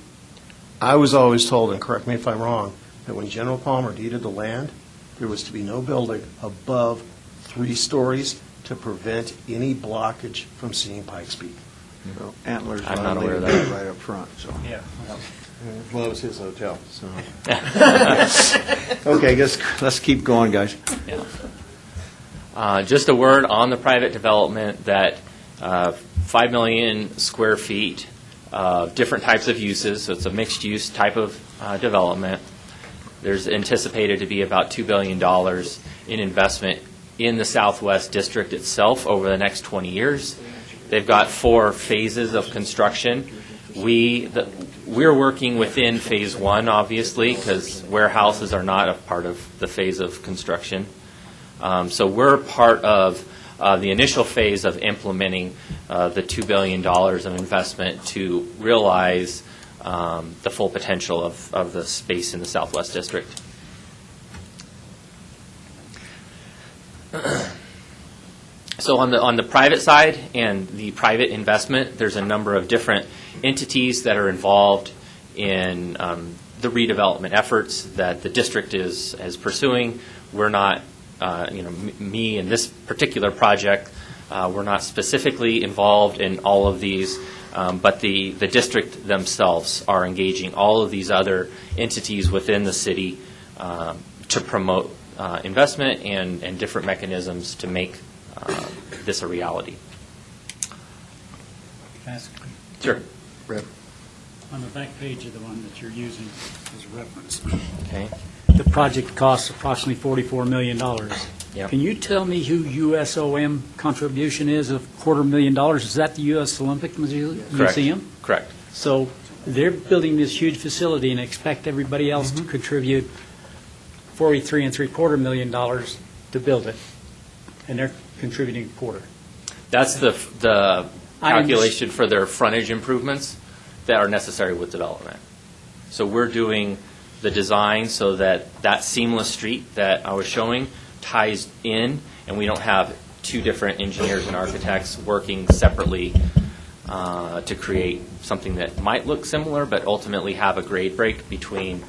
I was always told, and correct me if I'm wrong, that when General Palmer deeded the land, there was to be no building above 3 stories to prevent any blockage from seeing Pikes Peak. So Antlers I'm not aware of leaving that. right up front, so. Yeah. Well, it was his hotel, so. Okay, let's keep going, guys. Just a word on the private development that 5 million square feet of different types of uses, so it's a mixed-use type of development. There's anticipated to be about $2 billion in investment in the Southwest District itself over the next 20 years. They've got 4 phases of construction. We're working within Phase 1, obviously, because warehouses are not a part of the phase of construction. So we're part of the initial phase of implementing the $2 billion of investment to realize the full potential of the space in the Southwest District. So on the private side and the private investment, there's a number of different entities that are involved in the redevelopment efforts that the district is pursuing. We're not, me in this particular project, we're not specifically involved in all of these, but the district themselves are engaging all of these other entities within the city to promote investment and different mechanisms to make this a reality. Can I ask? Sure. On the back page of the one that you're using as a reference, Okay. the project costs approximately $44 million. Yep. Can you tell me who USOM contribution is of $250,000? Is that the U.S. Olympic Museum? Correct. So they're building this huge facility and expect everybody else to contribute $43.75 million to build it, and they're contributing a quarter. That's the calculation for their frontage improvements that are necessary with development. So we're doing the design so that seamless street that I was showing ties in, and we don't have 2 different engineers and architects working separately to create something that might look similar, but ultimately have a grade break between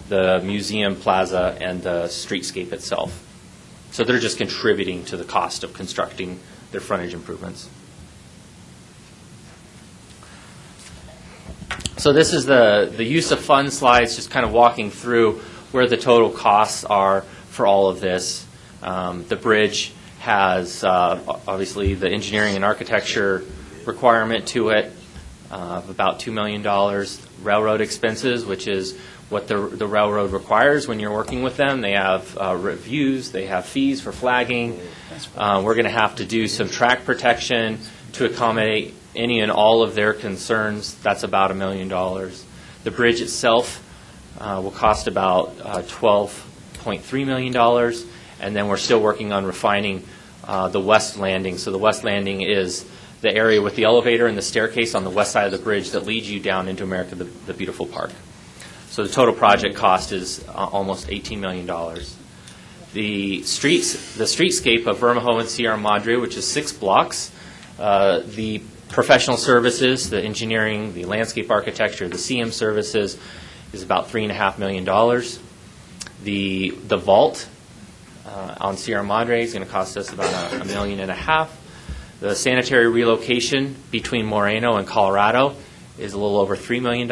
the museum plaza and the streetscape itself. So they're just contributing to the cost of constructing their frontage improvements. So this is the use of funds slides, just kind of walking through where the total costs are for all of this. The bridge has obviously the engineering and architecture requirement to it of about $2 million. Railroad expenses, which is what the railroad requires when you're working with them. They have reviews, they have fees for flagging. We're going to have to do some track protection to accommodate any and all of their concerns. That's about $1 million. The bridge itself will cost about $12.3 million, and then we're still working on refining the west landing. So the west landing is the area with the elevator and the staircase on the west side of the bridge that leads you down into America the Beautiful Park. So the total project cost is almost $18 million. The streetscape of Vermejo and Sierra Madre, which is 6 blocks, the professional services, the engineering, the landscape architecture, the CM services is about $3.5 million. The vault on Sierra Madre is going to cost us about $1.5 million. The sanitary relocation between Moreno and Colorado is a little over $3 million.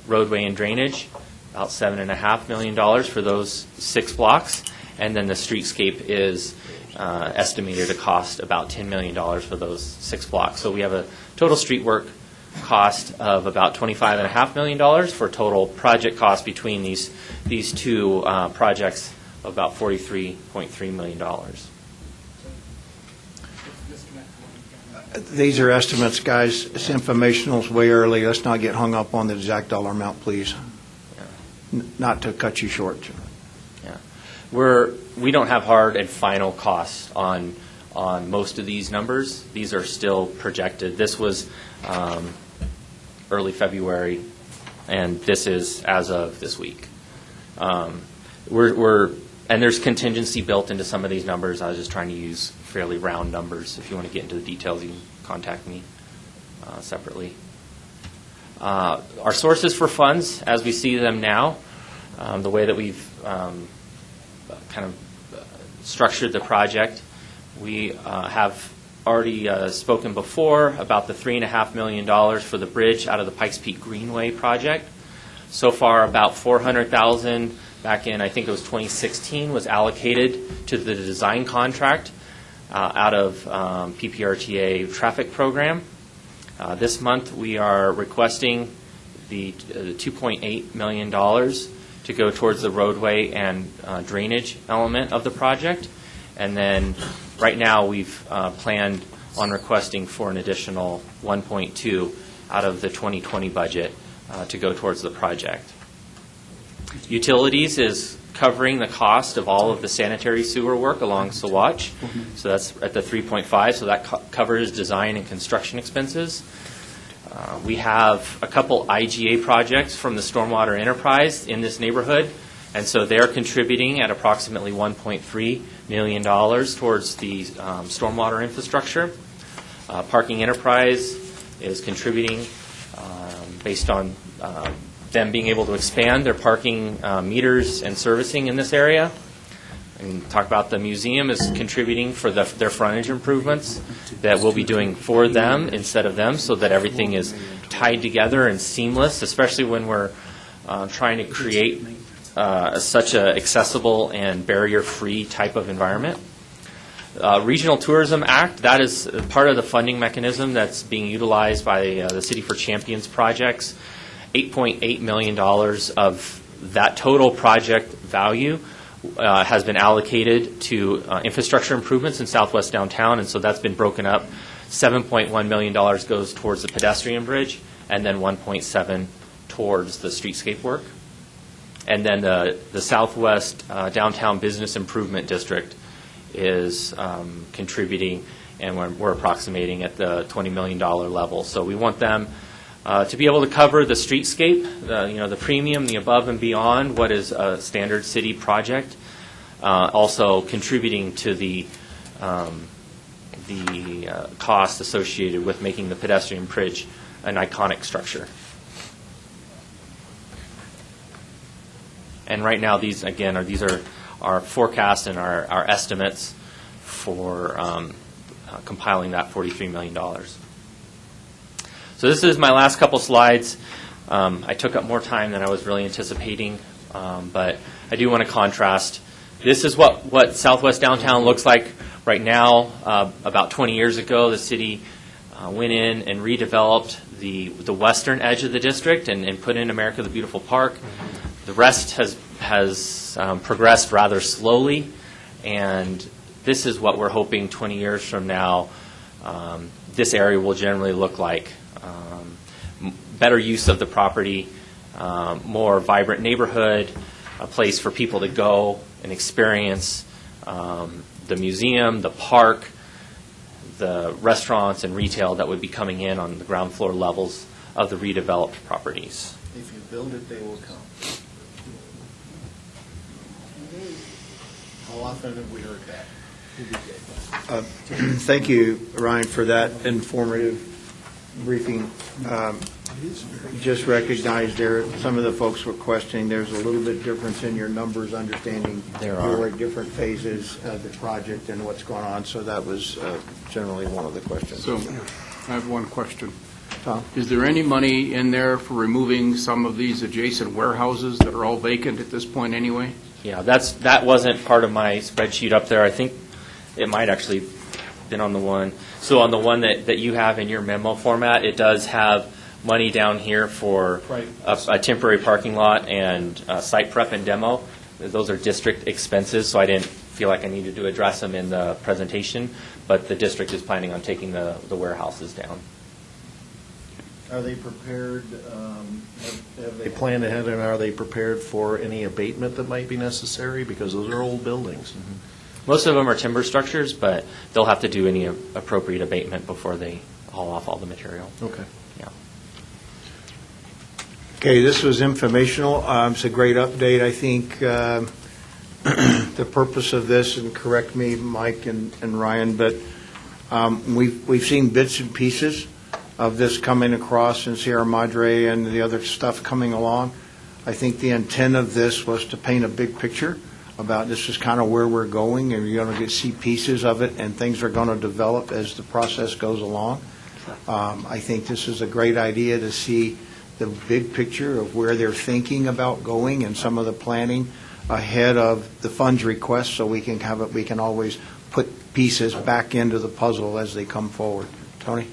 Roadway and drainage, about $7.5 million for those 6 blocks. And then the streetscape is estimated to cost about $10 million for those 6 blocks. So we have a total street work cost of about $25.5 million for a total project cost between these 2 projects of about $43.3 million. These are estimates, guys. It's informational. It's way early. Let's not get hung up on the exact dollar amount, please. Not to cut you short. Yeah, we don't have hard and final costs on most of these numbers. These are still projected. This was early February, and this is as of this week. And there's contingency built into some of these numbers. I was just trying to use fairly round numbers. If you want to get into the details, you can contact me. separately. Our sources for funds, as we see them now, the way that we've kind of structured the project, we have already spoken before about the $3.5 million for the bridge out of the Pikes Peak Greenway project. So far, about $400,000 back in, I think it was 2016, was allocated to the design contract out of PPRTA traffic program. This month, we are requesting the $2.8 million to go towards the roadway and drainage element of the project. And then right now, we've planned on requesting for an additional 1.2 out of the 2020 budget to go towards the project. Utilities is covering the cost of all of the sanitary sewer work along Saguache. So that's at the 3.5, so that covers design and construction expenses. We have a couple IGA projects from the Stormwater Enterprise in this neighborhood, and so they're contributing at approximately $1.3 million towards the stormwater infrastructure. Parking Enterprise is contributing based on them being able to expand their parking meters and servicing in this area. And talk about the museum is contributing for their frontage improvements that we'll be doing for them instead of them, so that everything is tied together and seamless, especially when we're trying to create such an accessible and barrier-free type of environment. Regional Tourism Act, that is part of the funding mechanism that's being utilized by the City for Champions projects. $8.8 million of that total project value has been allocated to infrastructure improvements in Southwest Downtown, and so that's been broken up. $7.1 million goes towards the pedestrian bridge, and then 1.7 towards the streetscape work. And then the Southwest Downtown Business Improvement District is contributing, and we're approximating at the $20 million level. So we want them to be able to cover the streetscape, the premium, the above and beyond what is a standard city project, also contributing to the cost associated with making the pedestrian bridge an iconic structure. And right now, these are our forecasts and our estimates for compiling that $43 million. So this is my last couple slides. I took up more time than I was really anticipating, but I do want to contrast. This is what Southwest Downtown looks like right now. About 20 years ago, the city went in and redeveloped the western edge of the district and put in America the Beautiful Park. The rest has progressed rather slowly, and this is what we're hoping 20 years from now this area will generally look like. Better use of the property, more vibrant neighborhood, a place for people to go and experience the museum, the park, the restaurants and retail that would be coming in on the ground floor levels of the redeveloped properties. If you build it, they will come. How often have we heard that? Thank you, Ryan, for that informative briefing. Just recognized there, some of the folks were questioning, there's a little bit difference in your numbers, understanding you're at different phases of the project and what's going on, so that was generally one of the questions. So I have one question. Tom? Is there any money in there for removing some of these adjacent warehouses that are all vacant at this point anyway? Yeah, that wasn't part of my spreadsheet up there. I think it might actually been on the one. So on the one that you have in your memo format, it does have money down here for a temporary parking lot and site prep and demo. Those are district expenses, so I didn't feel like I needed to address them in the presentation, but the district is planning on taking the warehouses down. Are they prepared, have they planned ahead, and are they prepared for any abatement that might be necessary? Because those are old buildings. Mm-hmm. Most of them are timber structures, but they'll have to do any appropriate abatement before they haul off all the material. Okay. Yeah. Okay, this was informational. It's a great update. I think the purpose of this, and correct me, Mike and Ryan, but we've seen bits and pieces of this coming across in Sierra Madre and the other stuff coming along. I think the intent of this was to paint a big picture about this is kind of where we're going, and you're going to see pieces of it, and things are going to develop as the process goes along. I think this is a great idea to see the big picture of where they're thinking about going and some of the planning ahead of the funds request, so we can have it, we can always put pieces back into the puzzle as they come forward. Tony?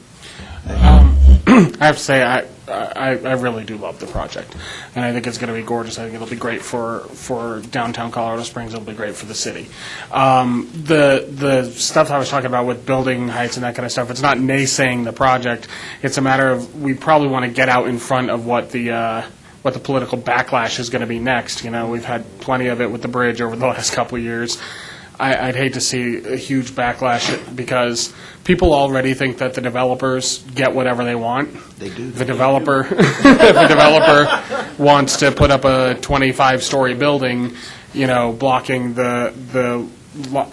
I have to say, I really do love the project, and I think it's going to be gorgeous. I think it'll be great for downtown Colorado Springs. It'll be great for the city. The stuff I was talking about with building heights and that kind of stuff, it's not naysaying the project. It's a matter of we probably want to get out in front of what the political backlash is going to be next. You know, we've had plenty of it with the bridge over the last couple of years. I'd hate to see a huge backlash because people already think that the developers get whatever they want. They do. The developer wants to put up a 25-story building, you know, blocking a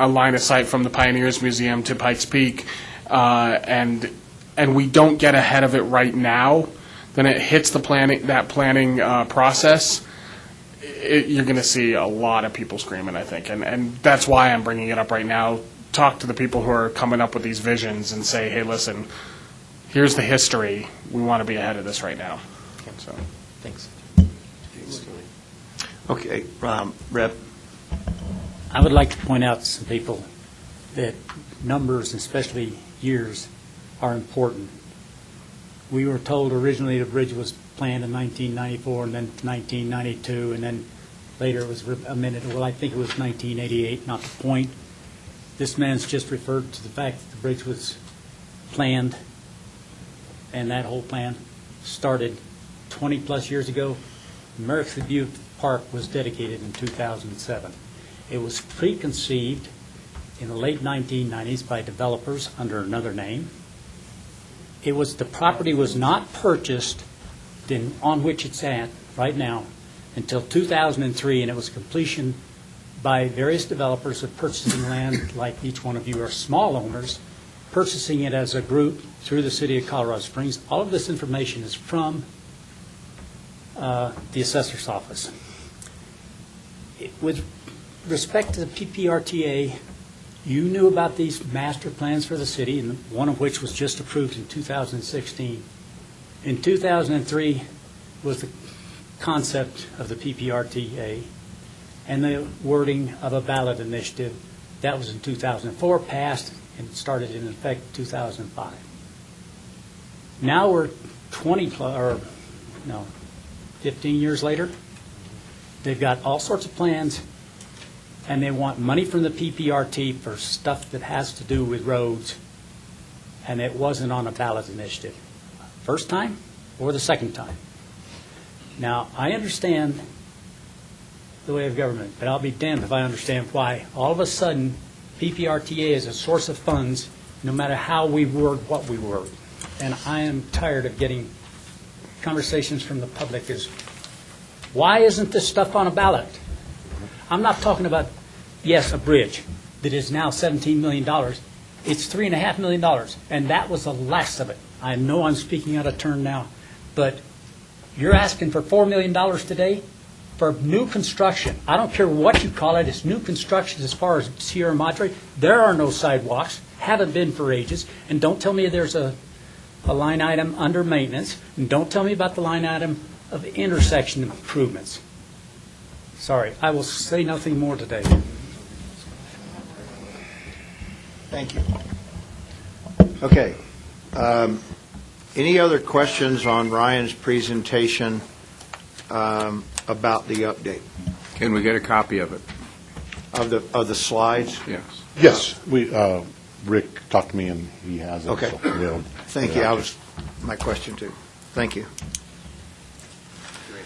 line of sight from the Pioneers Museum to Pikes Peak, and we don't get ahead of it right now. Then it hits the planning process. You're going to see a lot of people screaming, I think, and that's why I'm bringing it up right now. Talk to the people who are coming up with these visions and say, hey, listen, here's the history. We want to be ahead of this right now. So, Thanks. Okay, Rep. I would like to point out to some people that numbers, especially years, are important. We were told originally the bridge was planned in 1994 and then 1992, and then later it was amended. Well, I think it was 1988, not the point. This man's just referred to the fact that the bridge was planned, and that whole plan started 20-plus years ago. American View Park was dedicated in 2007. It was preconceived in the late 1990s by developers under another name. The property was not purchased on which it's at right now until 2003, and it was completion by various developers of purchasing land, like each one of you are small owners, purchasing it as a group through the city of Colorado Springs. All of this information is from the assessor's office. With respect to the PPRTA, you knew about these master plans for the city, and one of which was just approved in 2016. In 2003 was the concept of the PPRTA and the wording of a ballot initiative. That was in 2004, passed, and started in effect in 2005. Now we're 15 years later. They've got all sorts of plans, and they want money from the PPRT for stuff that has to do with roads, and it wasn't on a ballot initiative. First time or the second time? Now, I understand the way of government, but I'll be damned if I understand why all of a sudden PPRTA is a source of funds no matter how we word what we word. And I am tired of getting conversations from the public is, why isn't this stuff on a ballot? I'm not talking about, yes, a bridge that is now $17 million. It's $3.5 million, and that was the last of it. I know I'm speaking out of turn now, but you're asking for $4 million today for new construction. I don't care what you call it. It's new construction as far as Sierra Madre. There are no sidewalks, haven't been for ages, and don't tell me there's a line item under maintenance, and don't tell me about the line item of intersection improvements. Sorry, I will say nothing more today. Thank you. Okay. Any other questions on Ryan's presentation about the update? Can we get a copy of it? Of the slides? Yes. Yes, Rick talked to me, and he has it. Okay. So Thank you. That was my question, too. Thank you.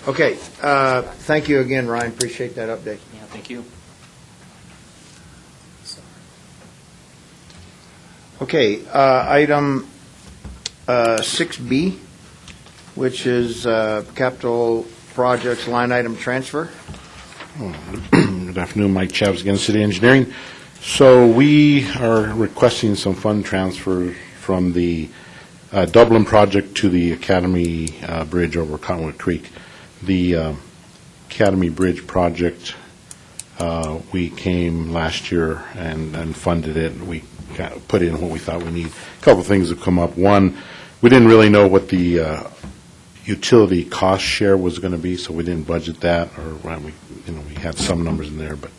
Okay. Thank you again, Ryan. Appreciate that update. Yeah, thank you. Okay. Item 6B, which is capital projects line item transfer. Good afternoon, Mike Chaves, again, City Engineering. So we are requesting some fund transfer from the Dublin project to the Academy Bridge over Cottonwood Creek. The Academy Bridge project, we came last year and funded it. We put in what we thought we need. A couple of things have come up. One, we didn't really know what the utility cost share was going to be, so we didn't budget that, or we had some numbers in there, but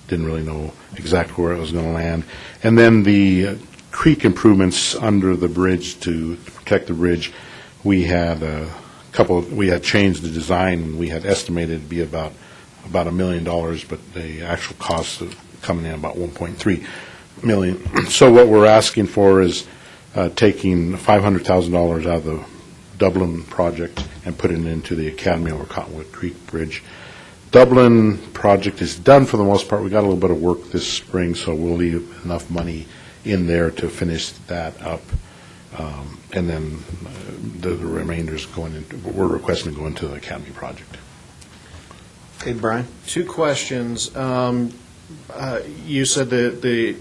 didn't really know exactly where it was going to land. And then the creek improvements under the bridge to protect the bridge, we had changed the design, and we had estimated it'd be about $1 million, but the actual cost of coming in about $1.3 million. So what we're asking for is taking $500,000 out of the Dublin project and putting it into the Academy over Cottonwood Creek Bridge. Dublin project is done for the most part. We got a little bit of work this spring, so we'll leave enough money in there to finish that up. And then the remainder's going into, we're requesting to go into the Academy project. Okay, Brian? Two questions. You said the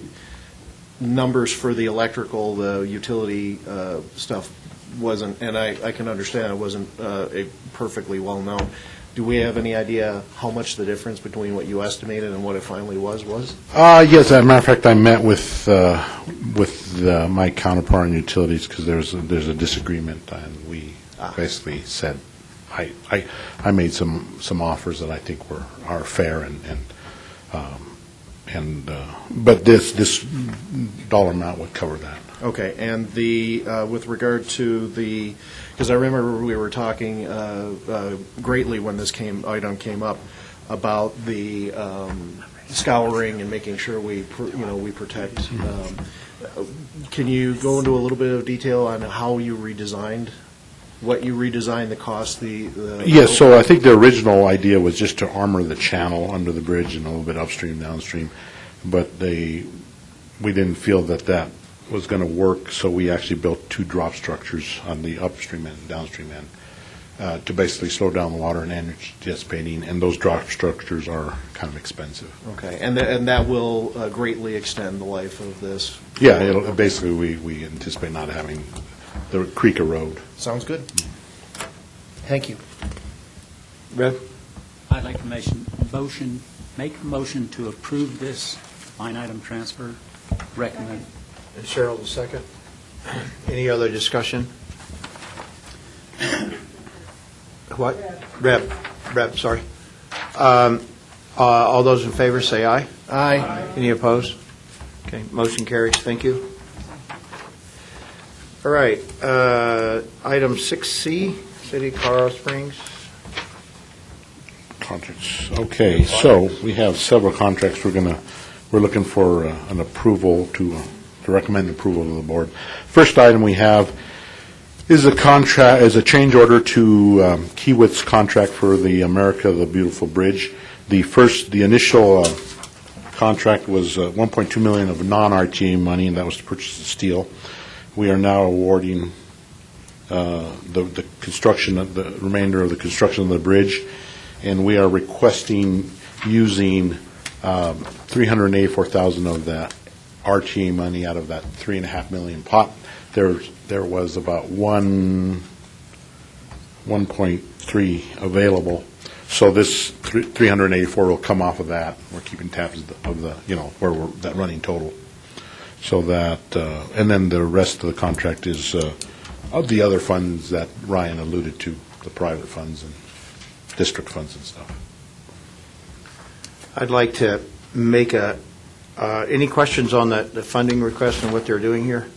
numbers for the electrical, the utility stuff wasn't, and I can understand it wasn't perfectly well known. Do we have any idea how much the difference between what you estimated and what it finally was? Yes, as a matter of fact, I met with my counterpart in utilities because there's a disagreement, and we basically said I made some offers that I think are fair, but this dollar amount would cover that. Okay, and with regard to because I remember we were talking greatly when this item came up about the scouring and making sure we protect. Can you go into a little bit of detail on how you redesigned? What you redesigned, the cost, Yes, so I think the original idea was just to armor the channel under the bridge and a little bit upstream, downstream, but we didn't feel that was going to work, so we actually built two drop structures on the upstream and downstream end to basically slow down the water and energy dissipating, and those drop structures are kind of expensive. Okay, and that will greatly extend the life of this? Yeah, basically we anticipate not having the creek erode. Sounds good. Thank you. Rev? I'd like to make a motion to approve this line item transfer. Recommend. And Cheryl, the second. Any other discussion? What? Rev, sorry. All those in favor say aye. Aye. Any opposed? Okay, motion carries. Thank you. All right, item 6C, City of Colorado Springs. Contracts. Okay, so we have several contracts. We're looking for an approval to recommend approval to the board. First item we have is a change order to Kiewit's contract for the America the Beautiful Bridge. The initial contract was $1.2 million of non-RTA money, and that was to purchase the steel. We are now awarding the construction of the remainder of the construction of the bridge, and we are requesting using $384,000 of that RTA money out of that $3.5 million pot. There was about 1.3 available, so this 384 will come off of that. We're keeping tabs of where we're that running total. So that, and then the rest of the contract is of the other funds that Ryan alluded to, the private funds and district funds and stuff. I'd like to make any questions on the funding request and what they're doing here?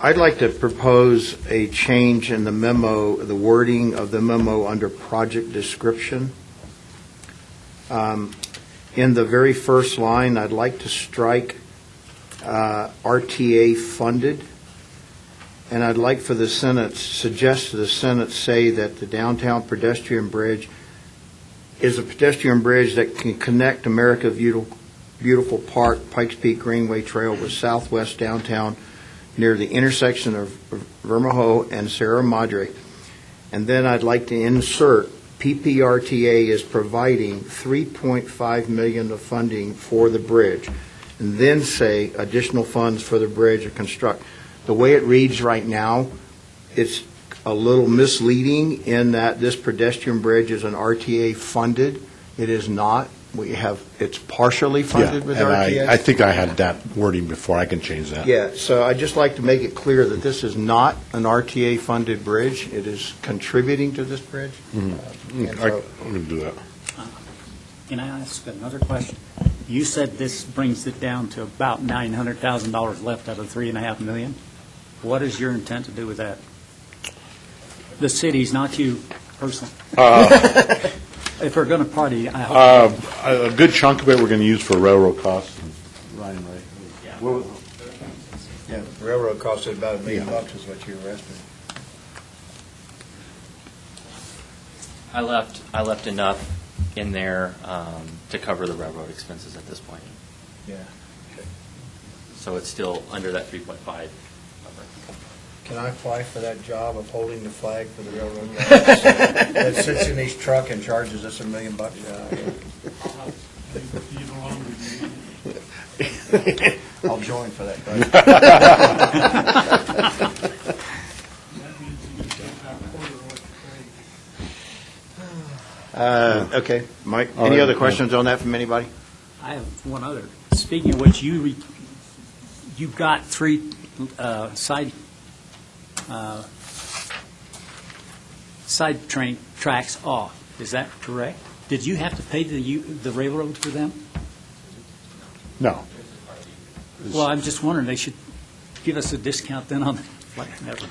I'd like to propose a change in the memo, the wording of the memo under project description. In the very first line, I'd like to strike RTA funded, and I'd like for the sentence, suggest the sentence say that the downtown pedestrian bridge is a pedestrian bridge that can connect America Beautiful Park, Pikes Peak Greenway Trail with Southwest Downtown near the intersection of Vermejo and Sierra Madre. And then I'd like to insert PPRTA is providing $3.5 million of funding for the bridge, and then say additional funds for the bridge to construct The way it reads right now, it's a little misleading in that this pedestrian bridge is an RTA funded. It is not. It's partially funded with and RTA. I think I had that wording before. I can change that. Yeah, so I'd just like to make it clear that this is not an RTA-funded bridge. It is contributing to this bridge. And I'm so- going to do that. Can I ask another question? You said this brings it down to about $900,000 left out of $3.5 million. What is your intent to do with that? The city's, not you personally. If we're going to party, I hope. A good chunk of it we're going to use for railroad costs. Ryan, right? Yeah, railroad costed about $1 million is what you were estimating. I left enough in there to cover the railroad expenses at this point. Yeah. So it's still under that 3.5. Can I apply for that job of holding the flag for the railroad guys that sits in his truck and charges us $1 million? I'll join for that. Okay, Mike, All any right, other yeah. questions on that from anybody? I have one other. Speaking of which, you've got three side train tracks off. Is that correct? Did you have to pay the railroad for them? No. Well, I'm just wondering, they should give us a discount then on the flight. Never.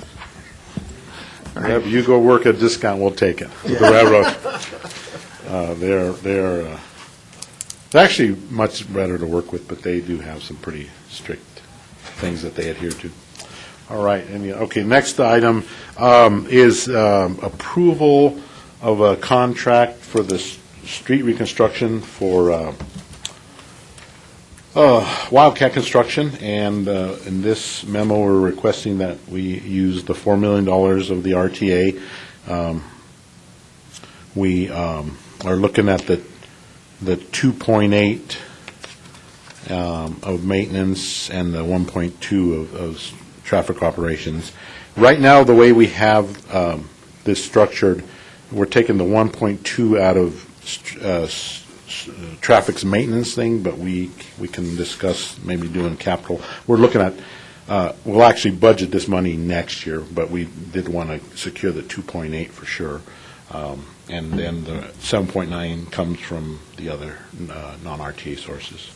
Yeah, if you go work at a discount, we'll take it. The railroad. They're actually much better to work with, but they do have some pretty strict things that they adhere to. All right. Okay, next item is approval of a contract for the street reconstruction for Wildcat Construction, and in this memo, we're requesting that we use the $4 million of the RTA. We are looking at the 2.8 of maintenance and the 1.2 of traffic operations. Right now, the way we have this structured, we're taking the 1.2 out of traffic's maintenance thing, but we can discuss maybe doing capital. We're looking at, we'll actually budget this money next year, but we did want to secure the 2.8 for sure. And then the 7.9 comes from the other non-RTA sources.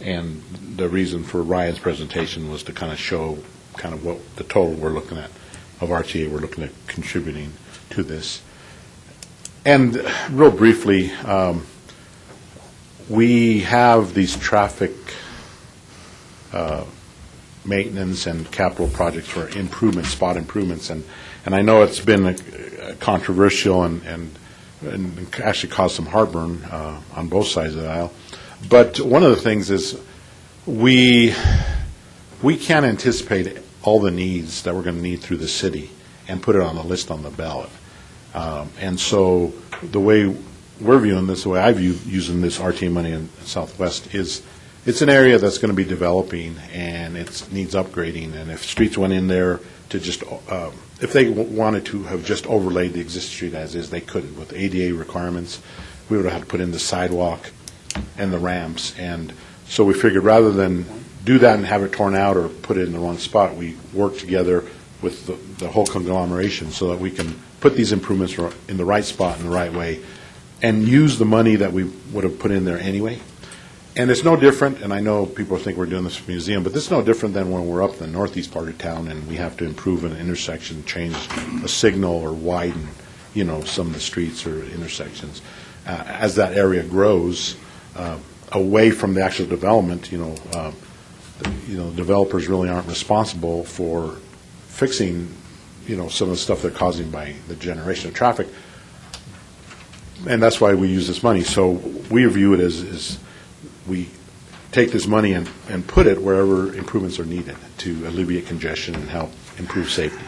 And the reason for Ryan's presentation was to kind of show kind of what the total we're looking at of RTA we're looking at contributing to this. And real briefly, we have these traffic maintenance and capital projects for improvements, spot improvements, and I know it's been controversial and actually caused some heartburn on both sides of the aisle. But one of the things is we can't anticipate all the needs that we're going to need through the city and put it on the list on the ballot. And so the way we're viewing this, the way I view using this RTA money in Southwest is it's an area that's going to be developing and it needs upgrading. And if streets went in there to just, if they wanted to have just overlaid the existing street as is, they couldn't. With ADA requirements, we would have had to put in the sidewalk and the ramps. And so we figured rather than do that and have it torn out or put it in the wrong spot, we work together with the whole conglomeration so that we can put these improvements in the right spot in the right way and use the money that we would have put in there anyway. And it's no different, and I know people think we're doing this for the museum, but this is no different than when we're up in the northeast part of town and we have to improve an intersection, change a signal or widen, some of the streets or intersections. As that area grows away from the actual development, developers really aren't responsible for fixing, some of the stuff they're causing by the generation of traffic. And that's why we use this money. So we view it as we take this money and put it wherever improvements are needed to alleviate congestion and help improve safety.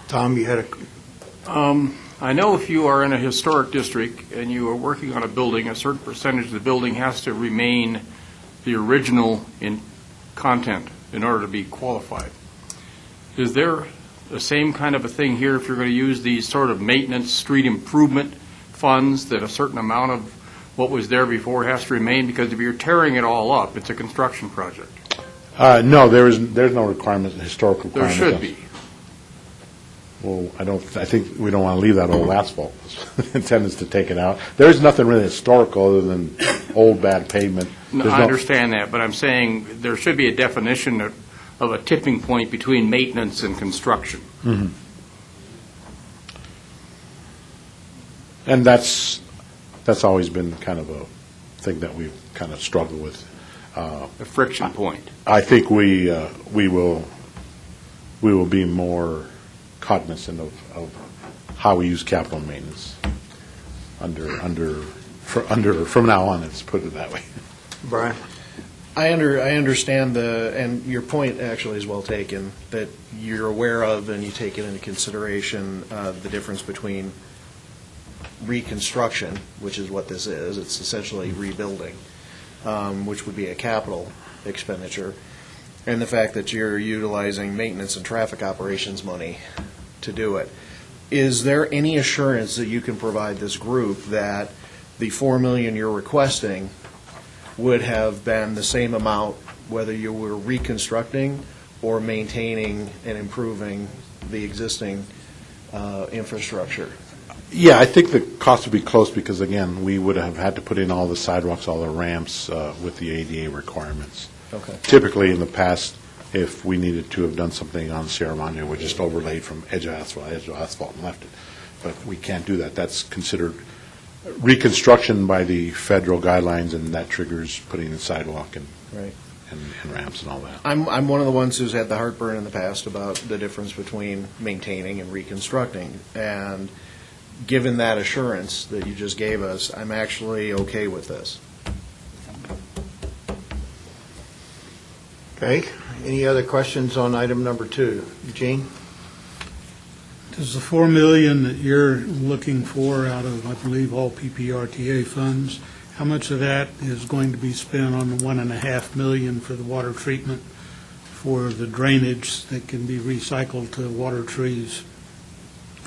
Tom, you had I know if you are in a historic district and you are working on a building, a certain percentage of the building has to remain the original in content. in order to be qualified. Is there the same kind of a thing here if you're going to use these sort of maintenance, street improvement funds, that a certain amount of what was there before has to remain? Because if you're tearing it all up, it's a construction project. No, there's no requirement, historical There requirement. should be. Well, I think we don't want to leave that old asphalt. The intent is to take it out. There's nothing really historical other than old bad pavement. No, There's I no- understand that, but I'm saying there should be a definition of a tipping point between maintenance and construction. Mhm. And that's always been kind of a thing that we've kind of struggled with. A friction point. I think we will be more cognizant of how we use capital maintenance from now on, let's put it that way. Brian? I understand and your point actually is well taken, that you're aware of and you take it into consideration, the difference between reconstruction, which is what this is, it's essentially rebuilding, which would be a capital expenditure, and the fact that you're utilizing maintenance and traffic operations money to do it. Is there any assurance that you can provide this group that the $4 million you're requesting would have been the same amount whether you were reconstructing or maintaining and improving the existing infrastructure? Yeah, I think the cost would be close because, again, we would have had to put in all the sidewalks, all the ramps with the ADA requirements. Okay. Typically, in the past, if we needed to have done something on Sierra Madre, we just overlaid from edge of asphalt and left it. But we can't do that. That's considered reconstruction by the federal guidelines, and that triggers putting in sidewalk and Right. and ramps and all that. I'm one of the ones who's had the heartburn in the past about the difference between maintaining and reconstructing. And given that assurance that you just gave us, I'm actually okay with this. Okay, any other questions on item number 2? Eugene? Does the $4 million that you're looking for out of, I believe, all PPRTA funds, how much of that is going to be spent on the $1.5 million for the water treatment for the drainage that can be recycled to water trees?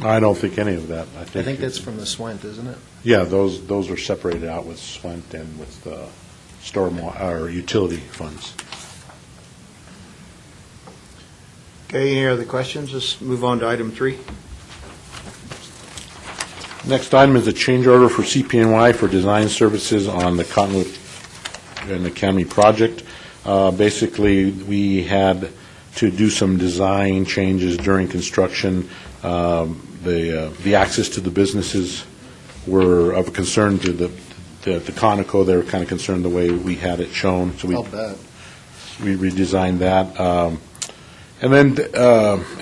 I don't think any of that. I think that's from the SWENT, isn't it? Yeah, those are separated out with SWENT and with or utility funds. Okay, any other questions? Let's move on to item 3. Next item is a change order for CPNY for design services on the Cottonwood and Academy project. Basically, we had to do some design changes during construction. The access to the businesses were of concern to the Conoco. They were kind of concerned the way we had it shown, so we redesigned that. And then,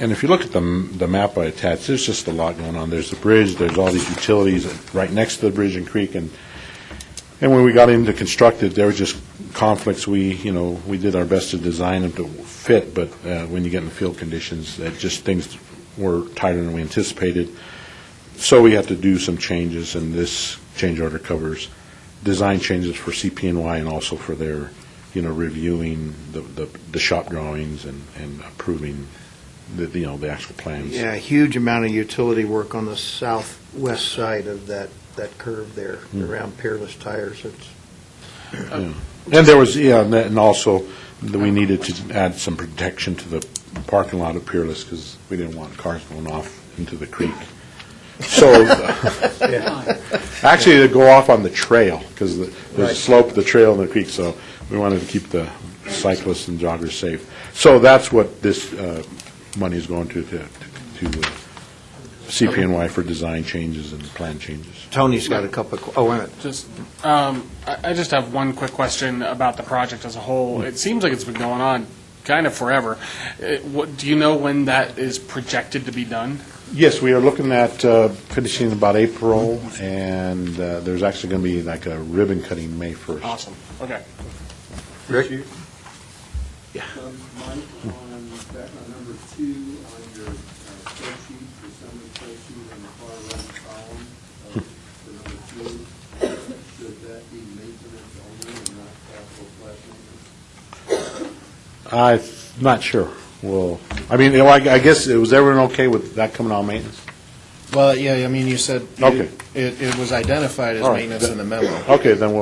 and if you look at the map I attached, there's just a lot going on. There's a bridge, there's all these utilities right next to the bridge and creek, and when we got into constructed, there were just conflicts. We did our best to design them to fit, but when you get in field conditions, things were tighter than we anticipated. So we had to do some changes, and this change order covers design changes for CPNY and also for their reviewing the shop drawings and approving the actual plans. Yeah, a huge amount of utility work on the southwest side of that curve there, around Peerless Tires. And there was, and also we needed to add some protection to the parking lot of Peerless because we didn't want cars going off into the creek. So, actually, they go off on the trail because there's a slope of the trail in the creek, so we wanted to keep the cyclists and joggers safe. So that's what this money is going to CPNY for design changes and plan changes. Tony's got a couple of, wait a minute. I just have one quick question about the project as a whole. It seems like it's been going on kind of forever. Do you know when that is projected to be done? Yes, we are looking at finishing in about April, and there's actually going to be like a ribbon cutting May 1st. Awesome. Okay. Rick? Yeah. Mike, on back on number 2 on your spreadsheet, the summary spreadsheet on the far right column for number 2, should that be maintenance only and not capital/maintenance? I Not sure. Well, I mean, I guess, was everyone okay with that coming on maintenance? Well, yeah, I mean, you said Okay. it was identified as All right. maintenance in the memo. Okay, then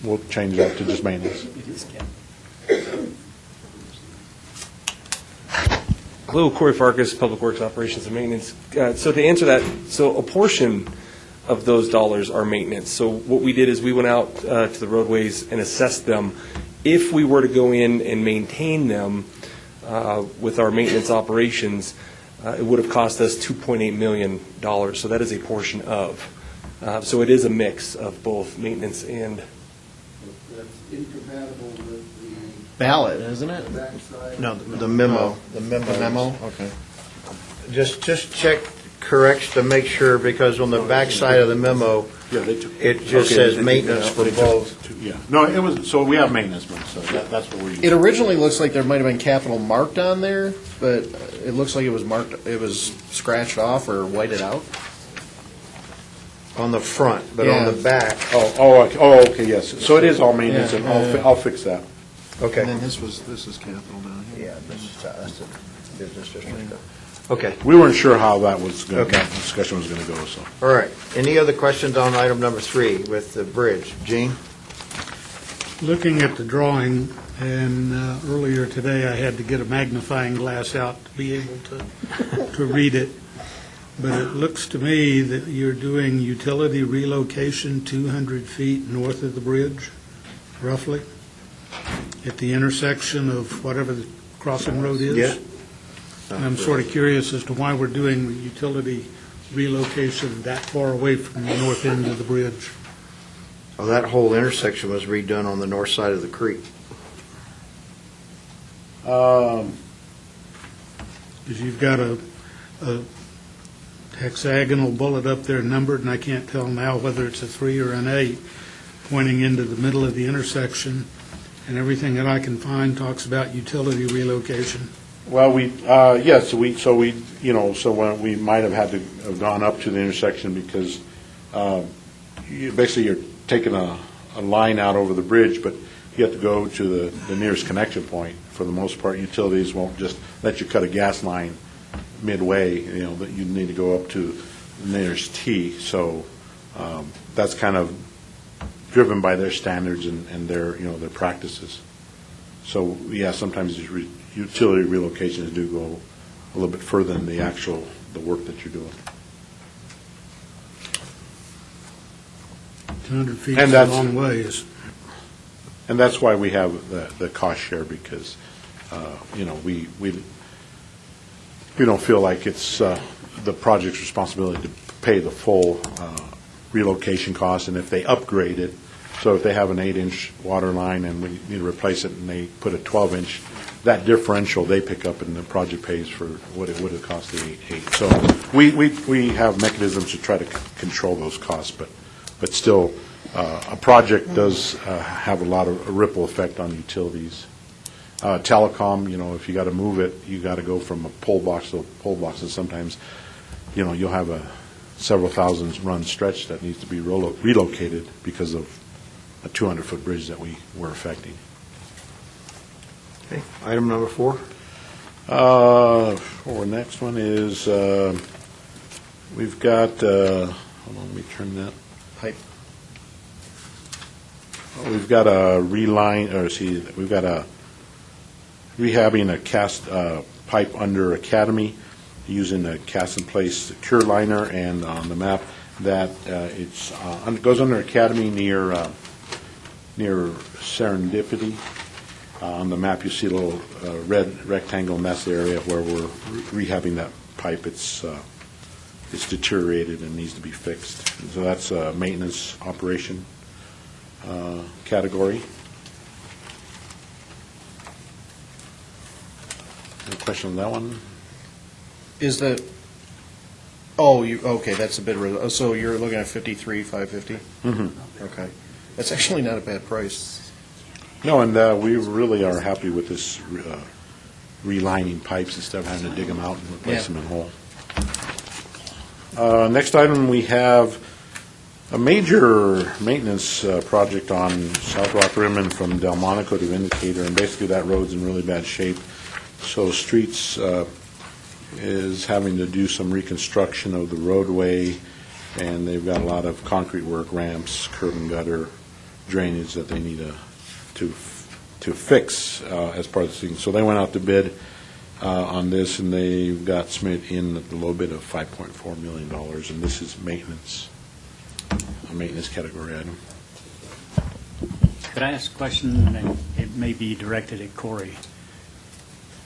we'll change that to just maintenance. Hello, Corey Farkas, Public Works Operations and Maintenance. So to answer that, so a portion of those dollars are maintenance. So what we did is we went out to the roadways and assessed them. If we were to go in and maintain them with our maintenance operations, it would have cost us $2.8 million. So that is a portion of. So it is a mix of both maintenance and. That's incompatible with Ballot, isn't it? the backside. No, the memo. The memo. The memo? Okay. Just check corrects to make sure, because on the back side of the memo, Yeah, they took. it just Okay, says they took maintenance that for out. They took both. two, yeah. No, it was, so we have maintenance money, so that's what we're using. It originally looks like there might have been capital marked on there, but it looks like it was marked, it was scratched off or whited out. On the front, but on Yeah. the back, Okay, yes. So it is all maintenance, Yeah, and yeah, yeah. I'll fix that. And okay. then this is capital down here. Yeah, this is us, the business district. Okay, We weren't sure how that was, Okay. that discussion was going to go, so. all right. Any other questions on item number 3 with the bridge? Gene? Looking at the drawing, and earlier today, I had to get a magnifying glass out to be able to read it, but it looks to me that you're doing utility relocation 200 feet north of the bridge, roughly, at the intersection of whatever the crossing road is. Yeah. And I'm sort of curious as to why we're doing utility relocation that far away from the north end of the bridge. Well, that whole intersection was redone on the north side of the creek. Because you've got a hexagonal bullet up there numbered, and I can't tell now whether it's a 3 or an 8, pointing into the middle of the intersection, and everything that I can find talks about utility relocation. Well, so when we might have had to have gone up to the intersection because basically you're taking a line out over the bridge, but you have to go to the nearest connection point. For the most part, utilities won't just let you cut a gas line midway, that you need to go up to the nearest T. So that's kind of driven by their standards and their practices. So, yeah, sometimes these utility relocations do go a little bit further than the work that you're doing. 200 feet And is a that's- long ways. And that's why we have the cost share, because, we don't feel like it's the project's responsibility to pay the full relocation cost, and if they upgrade it, so if they have an 8-inch water line and we need to replace it and they put a 12-inch, that differential they pick up and the project pays for what it would have cost the 8. So we have mechanisms to try to control those costs, but still, a project does have a lot of a ripple effect on utilities. Telecom, if you got to move it, you got to go from a pole box to a pole box, and sometimes, you'll have a several thousand run stretch that needs to be relocated because of a 200-foot bridge that we were affecting. Okay, item number 4? Our next one is, we've got, hold on, let me turn that. Pipe. We've got a we've got a rehabbing a cast pipe under Academy using a cast-in-place cure liner, and on the map that it goes under Academy near Serendipity. On the map, you see a little red rectangle, and that's the area where we're rehabbing that pipe. It's deteriorated and needs to be fixed. And so that's a maintenance operation category. Any question on that one? Is that, okay, that's a bit, so you're looking at 53,550? Mm-hmm. Okay. That's actually not a bad price. No, and we really are happy with this relining pipes instead of having to dig them out and replace them in whole. Next item, we have a major maintenance project on South Rock Rimmon from Delmonico to Vindicator, and basically that road's in really bad shape. So Streets is having to do some reconstruction of the roadway, and they've got a lot of concrete work, ramps, curb and gutter, drainage that they need to fix as part of the thing. So they went out to bid on this, and they've got Smith in at the low bid of $5.4 million, and this is maintenance, a maintenance category item. Could I ask a question, and it may be directed at Corey?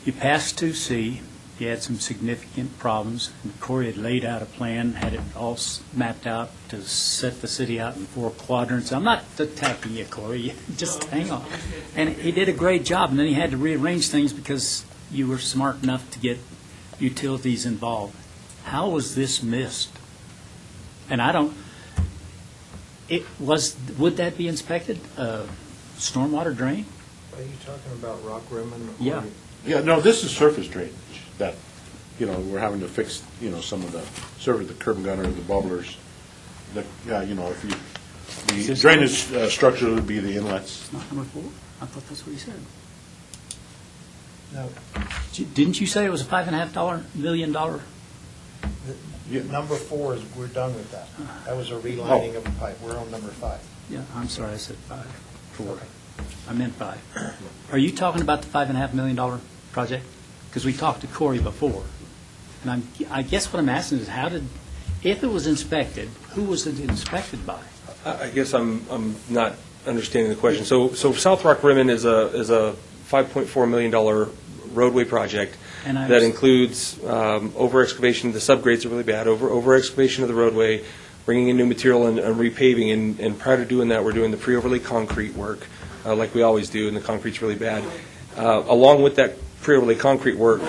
You passed 2C, you had some significant problems, and Corey had laid out a plan, had it all mapped out to set the city out in 4 quadrants. I'm not attacking you, Corey, just hang on. And he did a great job, and then he had to rearrange things because you were smart enough to get utilities involved. How was this missed? And would that be inspected? Stormwater drain? Are you talking about rock rim? Yeah. Yeah, no, this is surface drainage that, we're having to fix, some of the surface, the curb and gutter, the bubblers. The drainage structure would be the inlets. It's not number 4? I thought that's what he said. No. Didn't you say it was a $5.5 million? Number 4 is, we're done with that. That was a relining of a pipe. We're on number 5. Yeah, I'm sorry, I said 4. I meant 5. Are you talking about the $5.5 million project? Because we talked to Corey before. And I guess what I'm asking is if it was inspected, who was it inspected by? I guess I'm not understanding the question. So South Rock Rimmon is a $5.4 million roadway project that includes over-excavation. The subgrades are really bad. Over-excavation of the roadway, bringing in new material and repaving. And prior to doing that, we're doing the pre-overlay concrete work, like we always do, and the concrete's really bad. Along with that pre-overlay concrete work,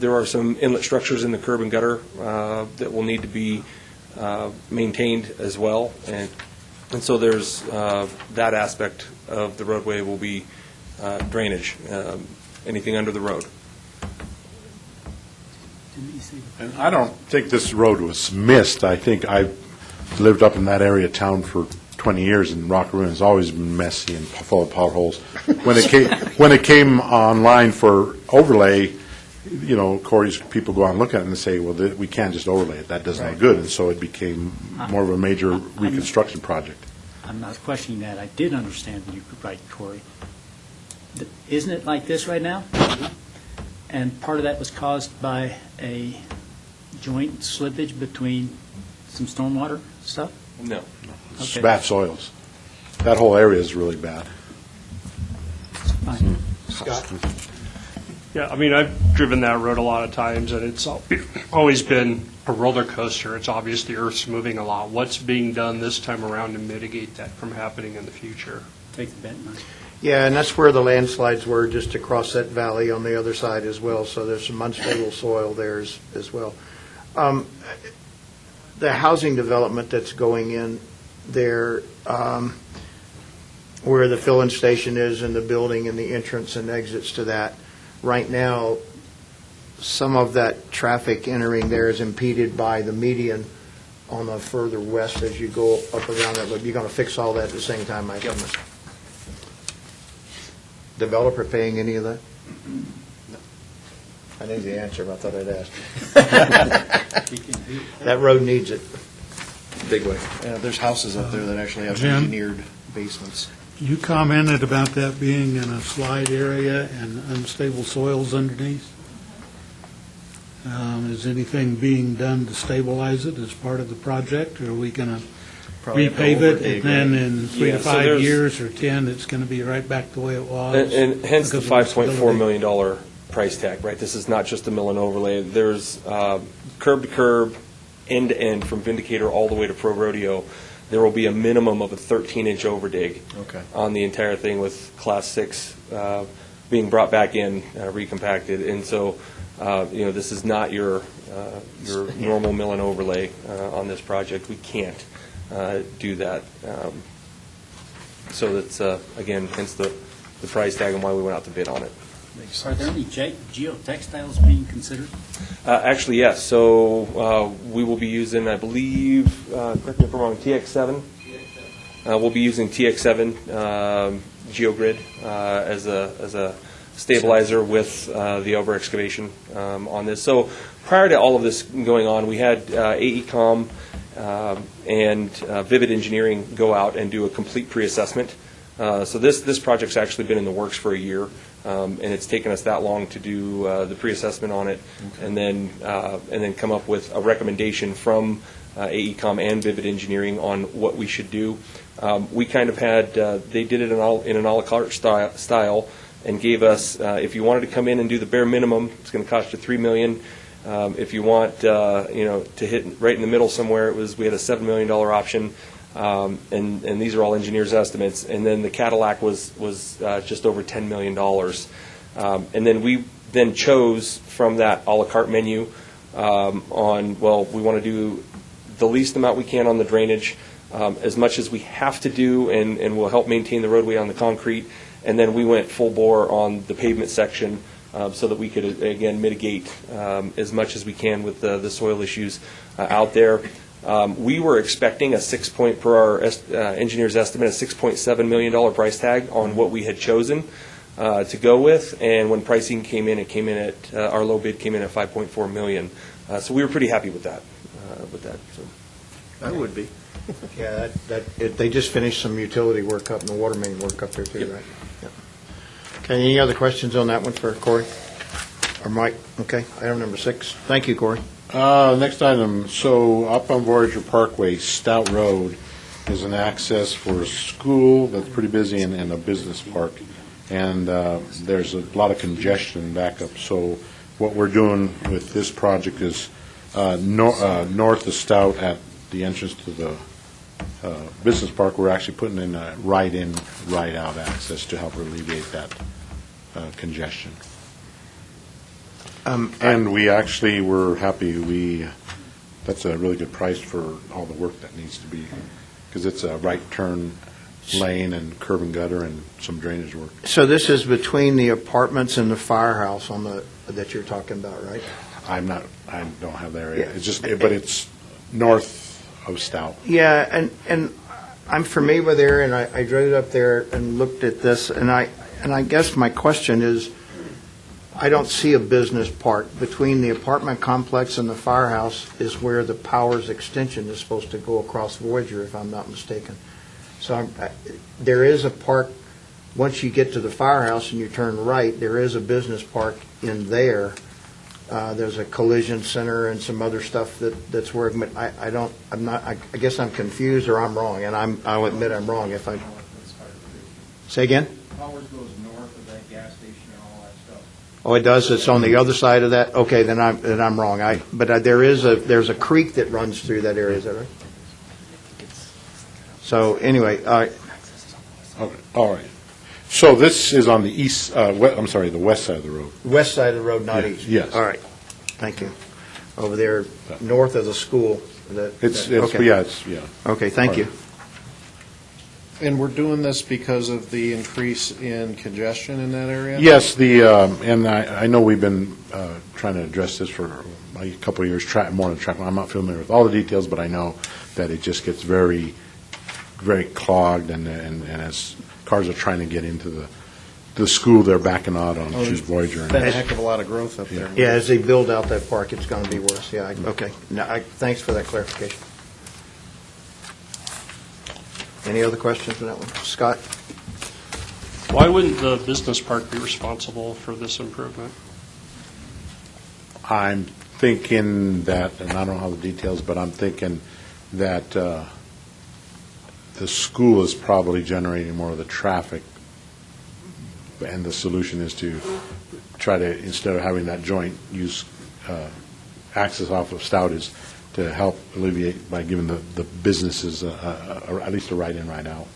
there are some inlet structures in the curb and gutter that will need to be maintained as well. And so there's that aspect of the roadway will be drainage, anything under the road. And I don't think this road was missed. I think I've lived up in that area of town for 20 years, and Rock Rimmon has always been messy and full of potholes. When it came online for overlay, Corey's people go out and look at it and say, well, we can't just overlay it. That does no good. And so it became more of a major reconstruction project. I'm not questioning that. I did understand you right, Corey. Isn't it like this right now? And part of that was caused by a joint slippage between some stormwater stuff? No. It's bad soils. That whole area is really bad. Fine. Scott? Yeah, I've driven that road a lot of times, and it's always been a roller coaster. It's obvious the earth's moving a lot. What's being done this time around to mitigate that from happening in the future? Take the bent knife. Yeah, and that's where the landslides were, just across that valley on the other side as well, so there's some unstable soil there as well. The housing development that's going in there, where the filling station is and the building and the entrance and exits to that, right now, some of that traffic entering there is impeded by the median on the further west as you go up around that, but you're going to fix all that at the same time, I promise. Developer paying any of that? No. I knew the answer, but I thought I'd ask. That road needs it. Big way. Yeah, there's houses up there that actually have Jim? engineered basements. You commented about that being in a slide area and unstable soils underneath. Is anything being done to stabilize it as part of the project, or are we going to Probably repave it, and then in 3 to so 5 there's- years or 10, it's going to be right back the way it was? And hence the because of $5.4 stability? million price tag, right? This is not just a mill and overlay. There's curb to curb, end to end, from Vindicator all the way to Pro Rodeo. There will be a minimum of a 13-inch overdig on the entire thing, with Class 6 being brought back in, recompacted. And so, this is not your normal mill and overlay on this project. We can't do that. So that's, again, hence the price tag and why we went out to bid on it. Are there any geotextiles being considered? Actually, yes. So we will be using, I believe, correct me if I'm wrong, TX7. We'll be using TX7 GeoGrid as a stabilizer with the over excavation on this. So prior to all of this going on, we had AECom and Vivid Engineering go out and do a complete pre-assessment. So this project's actually been in the works for a year, and it's taken us that long to do the pre-assessment on it, and then come up with a recommendation from AECom and Vivid Engineering on what we should do. We kind of had, they did it in an a la carte style and gave us, if you wanted to come in and do the bare minimum, it's going to cost you $3 million. If you want, to hit right in the middle somewhere, we had a $7 million option, and these are all engineers' estimates. And then the Cadillac was just over $10 million. And then we then chose from that a la carte menu we want to do the least amount we can on the drainage, as much as we have to do, and will help maintain the roadway on the concrete. And then we went full bore on the pavement section, so that we could, again, mitigate as much as we can with the soil issues out there. We were expecting a per our engineer's estimate, a $6.7 million price tag on what we had chosen to go with. And when pricing came in, our low bid came in at $5.4 million. So we were pretty happy with that. So. I would be. Yeah, they just finished some utility work up and the water main work up there too, Yep. right? Yep. Okay, any other questions on that one for Corey or Mike? Okay, item number 6. Thank you, Corey. Next item, so up on Voyager Parkway, Stout Road is an access for a school that's pretty busy and a business park. And there's a lot of congestion back up. So what we're doing with this project is north of Stout at the entrance to the business park, we're actually putting in a right-in, right-out access to help alleviate that congestion. And we actually were happy. That's a really good price for all the work that needs to be, because it's a right turn lane and curb and gutter and some drainage work. So this is between the apartments and the firehouse that you're talking about, right? I don't have that area. Yeah. It's just, but it's north of Stout. Yeah, and I'm familiar with there, and I drove up there and looked at this, and I guess my question is, I don't see a business park. Between the apartment complex and the firehouse is where the Powers extension is supposed to go across Voyager, if I'm not mistaken. So there is a park, once you get to the firehouse and you turn right, there is a business park in there. There's a collision center and some other stuff that's working, but I guess I'm confused or I'm wrong, and I'll admit I'm wrong if I. Say again? Powers goes north of that gas station and all that stuff. Oh, it does? It's on the other side of that? Okay, then I'm wrong. But there's a creek that runs through that area, is that right? So anyway, Okay, all right. So this is on the east, the west side of the road. west side of the road, not Yeah, east? yes. All right, thank you. Over there, north of the school. Yeah. Okay, thank you. And we're doing this because of the increase in congestion in that area? Yes, and I know we've been trying to address this for a couple of years, more than traffic. I'm not familiar with all the details, but I know that it just gets very, very clogged, and as cars are trying to get into the school, they're backing out on choose Voyager. There's been a heck of a lot of growth up there. Yeah, as they build out that park, it's going to be worse. Yeah, okay. Thanks for that clarification. Any other questions on that one? Scott? Why wouldn't the business park be responsible for this improvement? I'm thinking that, and I don't know the details, but I'm thinking that the school is probably generating more of the traffic, and the solution is to try to, instead of having that joint use access off of Stout, is to help alleviate by giving the businesses at least a right-in, right-out.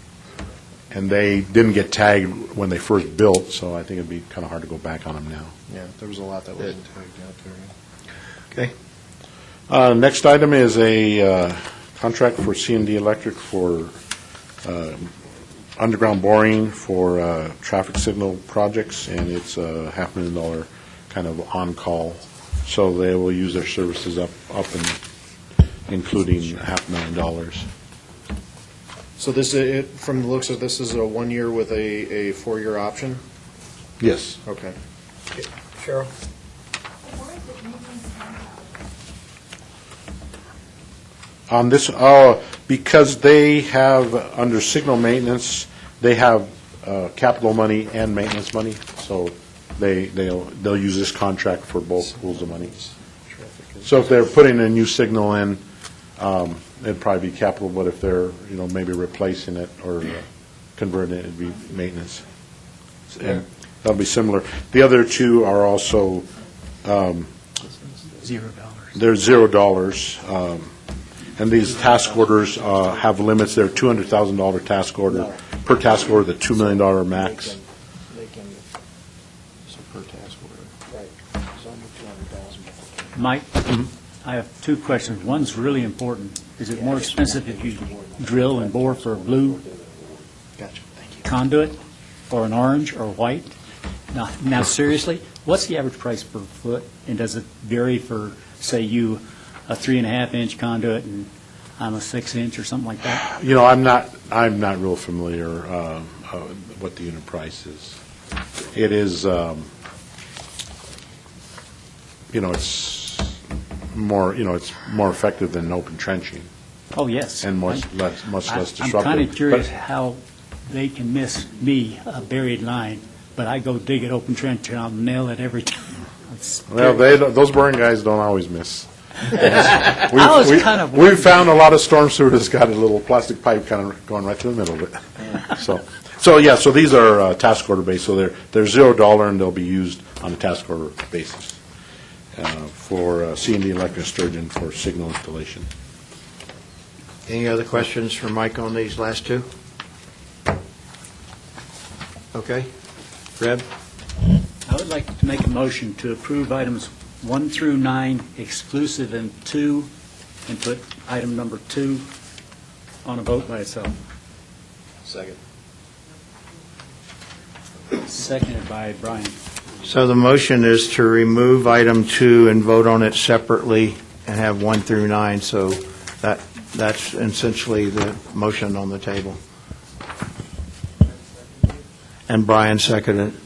And they didn't get tagged when they first built, so I think it'd be kind of hard to go back on them now. Yeah, there was a lot that wasn't tagged out there. Okay. Next item is a contract for C&D Electric for underground boring for traffic signal projects, and it's a $500,000 kind of on-call. So they will use their services up and including $500,000. So from the looks of this, is a 1 year with a 4-year option? Yes. Okay. Cheryl? Where is it using the On this, because they have, under signal maintenance, they have capital money and maintenance money, so they'll use this contract for both pools of money. So if they're putting a new signal in, it'd probably be capital, but if they're, maybe replacing it or converting it, it'd be maintenance. And that'll be similar. The other two are also, $0. they're $0. And these task orders have limits. They're $200,000 task order. Per task order, the $2 million max. Mike, I have two questions. One's really important. Is it more expensive if you drill and bore for a blue conduit, or an orange, or white? Now seriously, what's the average price per foot, and does it vary for, say, you, a 3.5-inch conduit, and I'm a 6-inch, or something like that? I'm not real familiar what the unit price is. It is, it's more, it's more effective than open trenching. Oh, yes. And much less disruptive. I'm kind of curious But- how they can miss me, a buried line, but I go dig it open trench, and I'll nail it every time. Well, those boring guys don't always miss. Kind of We've found a lot of storm sewer that's got a little plastic pipe kind of going right through the middle of it. So these are task order based, so they're $0 and they'll be used on a task order basis for C&D electric sturgeon for signal installation. Any other questions for Mike on these last two? Okay. Reb? I would like to make a motion to approve items 1 through 9 exclusive and 2, and put item number 2 on a vote by itself. Second. Seconded by Brian. So the motion is to remove item 2 and vote on it separately and have 1 through 9, so that's essentially the motion on the table. And Brian seconded it.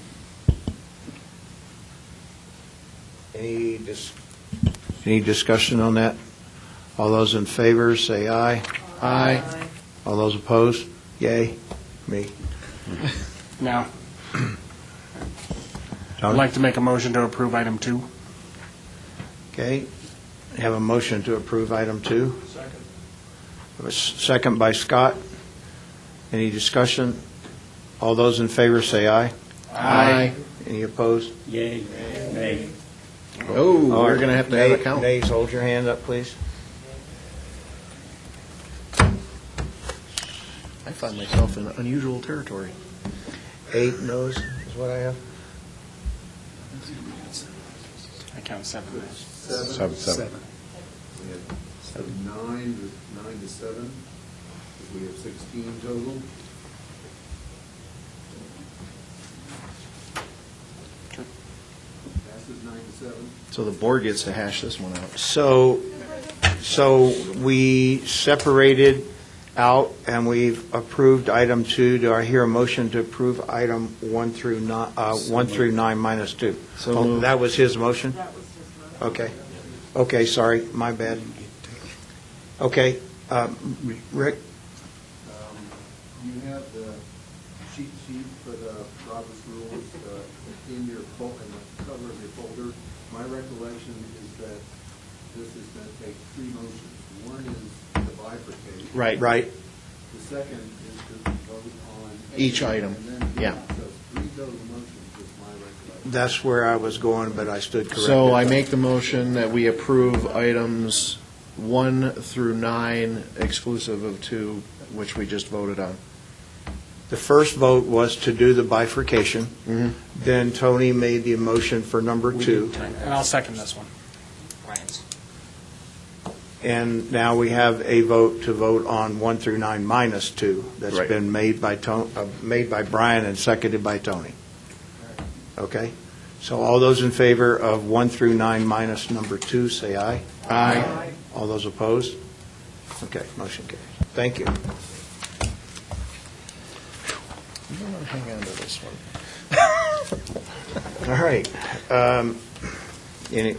Any discussion on that? All those in favor, say aye. Aye. All those opposed? Yay. Me. Now, I'd Tony? like to make a motion to approve item 2. Okay. Have a motion to approve item 2. Second. Second by Scott. Any discussion? All those in favor, say aye. Aye. Any opposed? Yay. Nay. Oh, we're going to have a count. Nays, hold your hand up, please. I find myself in unusual territory. 8 noes is what I have. I count 7. Seven. We have 9 to 7. We have 16 total. Passes 9 to 7. So the board gets to hash this one out. So we separated out and we've approved item 2. Do I hear a motion to approve item 1 through 9 minus 2? So Oh, moved. that was his motion? Okay. Okay, sorry, my bad. Okay, Rick? You have the cheat sheet for the Robert's rules in your in the cover of your folder. My recollection is that this is going to take 3 motions. One is to bifurcate. Right. Right. The second is to vote on Each item. and then- Yeah. So 3 total motions is my recollection. That's where I was going, but I stood corrected. So I make the motion that we approve items 1 through 9 exclusive of 2, which we just voted on. The first vote was to do the bifurcation. Mhm. Then Tony made the motion for number 2. And I'll second this one. And now we have a vote to vote on 1 through 9 minus 2. That's Right. been made by Brian and seconded by Tony. Okay? So all those in favor of 1 through 9 minus number 2, say aye. Aye. All those opposed? Okay, motion carries. Thank you. I'm going to hang on to this one. All right. Any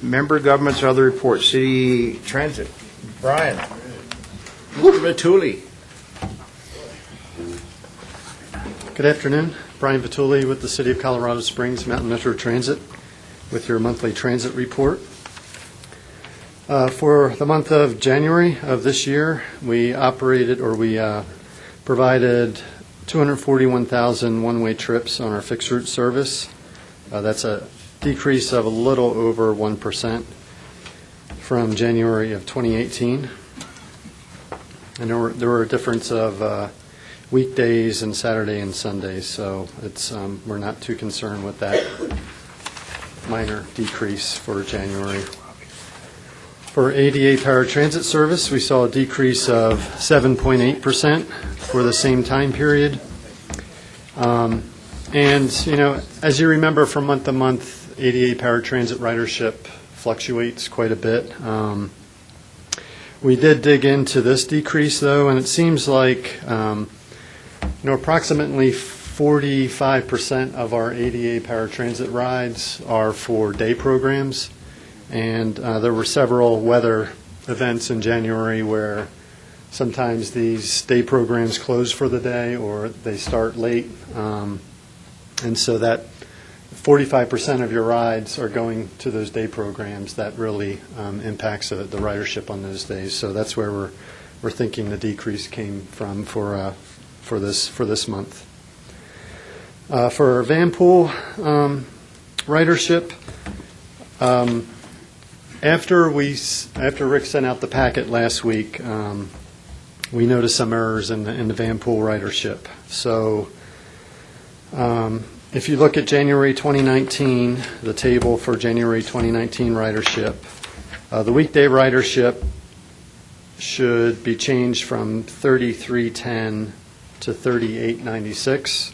member governments or other reports? City Transit. Brian. Mr. Vituli. Good afternoon. Brian Vituli with the City of Colorado Springs Mountain Metro Transit with your monthly transit report. For the month of January of this year, we provided 241,000 one-way trips on our fixed route service. That's a decrease of a little over 1% from January of 2018. And there were a difference of weekdays and Saturday and Sundays, so we're not too concerned with that minor decrease for January. For ADA paratransit service, we saw a decrease of 7.8% for the same time period. And, you know, as you remember from month to month, ADA paratransit ridership fluctuates quite a bit. We did dig into this decrease, though, and it seems like, approximately 45% of our ADA paratransit rides are for day programs. And there were several weather events in January where sometimes these day programs close for the day or they start late. And so that 45% of your rides are going to those day programs. That really impacts the ridership on those days. So that's where we're thinking the decrease came from for this month. For Vanpool ridership, after Rick sent out the packet last week, we noticed some errors in the Vanpool ridership. So if you look at January 2019, the table for January 2019 ridership, the weekday ridership should be changed from 3310 to 3896.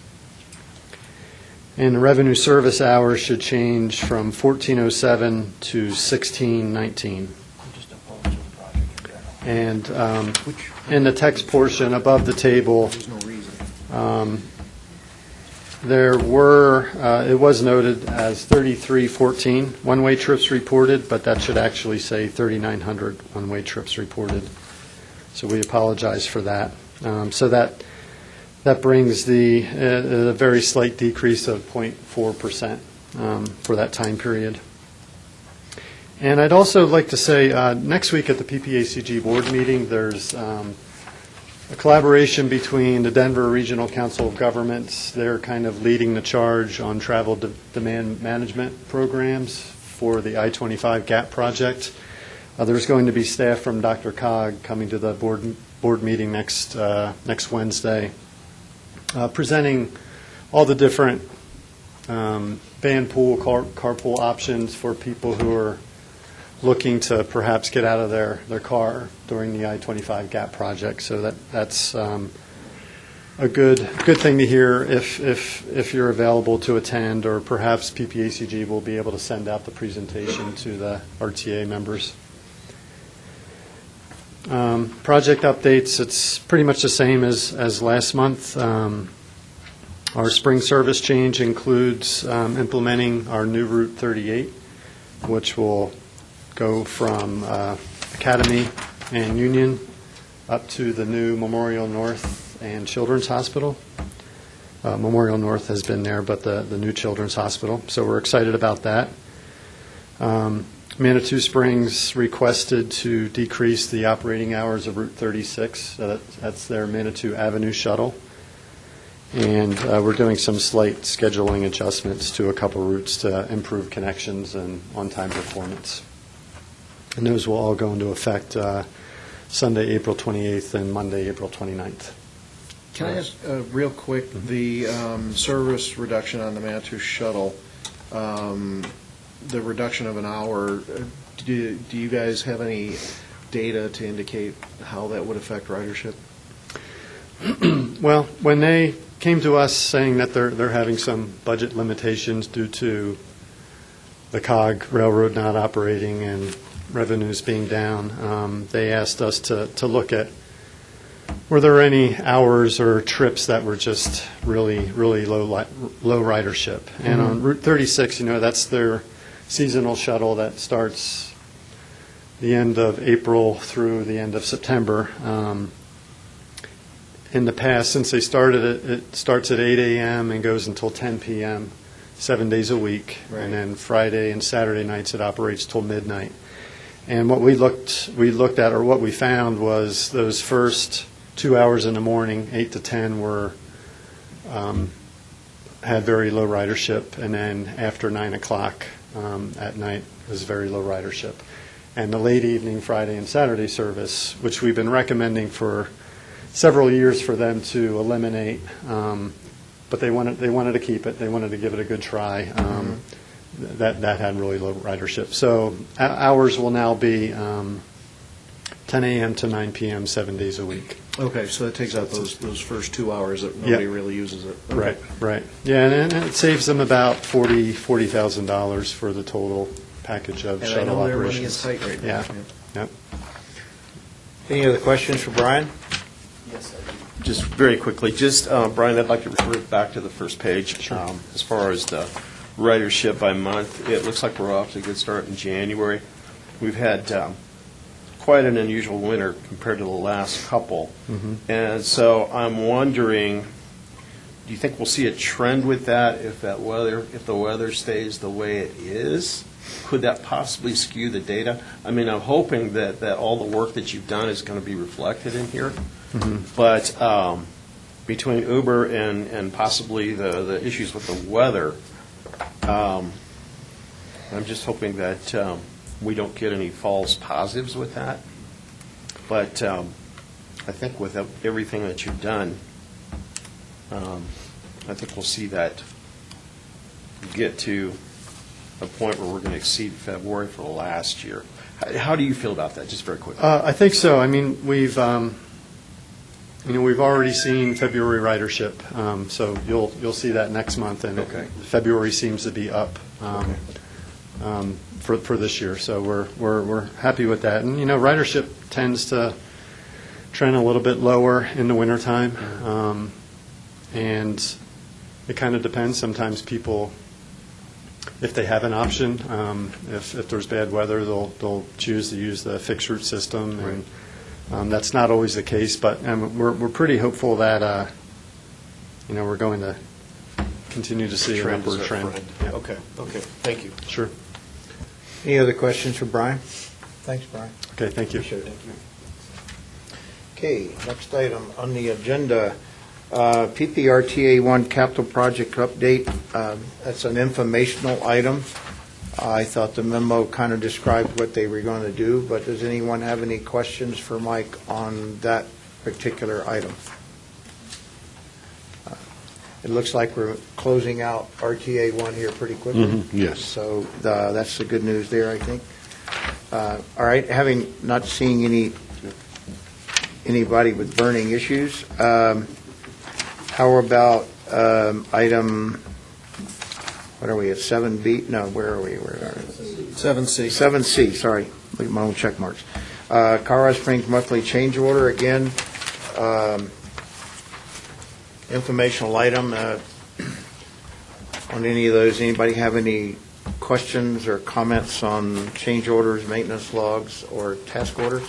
And revenue service hours should change from 1407 to 1619. And in the text portion above the table, it was noted as 3314 one-way trips reported, but that should actually say 3,900 one-way trips reported. So we apologize for that. So that brings a very slight decrease of 0.4% for that time period. And I'd also like to say next week at the PPACG board meeting, there's a collaboration between the Denver Regional Council of Governments. They're kind of leading the charge on travel demand management programs for the I-25 GAP project. There's going to be staff from DRCOG coming to the board meeting next Wednesday, presenting all the different van pool, carpool options for people who are looking to perhaps get out of their car during the I-25 GAP project. So that's a good thing to hear if you're available to attend, or perhaps PPACG will be able to send out the presentation to the RTA members. Project updates, it's pretty much the same as last month. Our spring service change includes implementing our new Route 38, which will go from Academy and Union up to the new Memorial North and Children's Hospital. Memorial North has been there, but the new Children's Hospital. So we're excited about that. Manitou Springs requested to decrease the operating hours of Route 36. So that's their Manitou Avenue shuttle. And we're doing some slight scheduling adjustments to a couple routes to improve connections and on-time performance. And those will all go into effect Sunday, April 28th and Monday, April 29th. Can I ask real quick, the service reduction on the Manitou shuttle, the reduction of an hour, do you guys have any data to indicate how that would affect ridership? Well, when they came to us saying that they're having some budget limitations due to the COG railroad not operating and revenues being down, they asked us to look at were there any hours or trips that were just really, really low ridership? And on Route 36, that's their seasonal shuttle that starts the end of April through the end of September. In the past, since they started it, it starts at 8 a.m. and goes until 10 p.m., 7 days a week. Right. And then Friday and Saturday nights, it operates till midnight. And what we looked at, or what we found, was those first 2 hours in the morning, 8 to 10, had very low ridership, and then after 9 o'clock at night was very low ridership. And the late evening Friday and Saturday service, which we've been recommending for several years for them to eliminate, but they wanted to keep it. They wanted to give it a good try. That had really low ridership. So hours will now be 10 a.m. to 9 p.m. 7 days a week. Okay, so that takes out those first 2 hours that nobody really uses it. Okay. Right. Yeah, and it saves them about $40,000 for the total package of shuttle And I know their money operations. is tight right now. Yeah. Yep. Any other questions for Brian? Yes, just very quickly, Brian, I'd like to refer back to the first page. Sure. As far as the ridership by month, it looks like we're off to a good start in January. We've had quite an unusual winter compared to the last couple. And so I'm wondering, do you think we'll see a trend with that if the weather stays the way it is? Could that possibly skew the data? I mean, I'm hoping that all the work that you've done is going to be reflected in here. But between Uber and possibly the issues with the weather, I'm just hoping that we don't get any false positives with that. But I think with everything that you've done, I think we'll see that get to a point where we're going to exceed February for the last year. How do you feel about that, just very quickly? I think so. I mean, we've already seen February ridership, so you'll see that next month, and Okay. February seems to be up for this year. So we're happy with that. And ridership tends to trend a little bit lower in the wintertime, and it kind of depends. Sometimes people, if they have an option, if there's bad weather, they'll choose to use the fixed route system, and that's not always the case. But we're pretty hopeful that we're going to continue to see an upward trend. Yeah. Okay, thank you. Sure. Any other questions for Brian? Thanks, Brian. Okay, thank you. Appreciate it. Okay, next item on the agenda, PPRTA 1 capital project update. That's an informational item. I thought the memo kind of described what they were going to do, but does anyone have any questions for Mike on that particular item? It looks like we're closing out RTA 1 here pretty quickly. Yes. So that's the good news there, I think. All right, having not seeing anybody with burning issues, how about item, what are we at, 7B? No, where are we? 7C. 7C, sorry. Look at my own check marks. Colorado Springs monthly change order, again, informational item. On any of those, anybody have any questions or comments on change orders, maintenance logs, or task orders?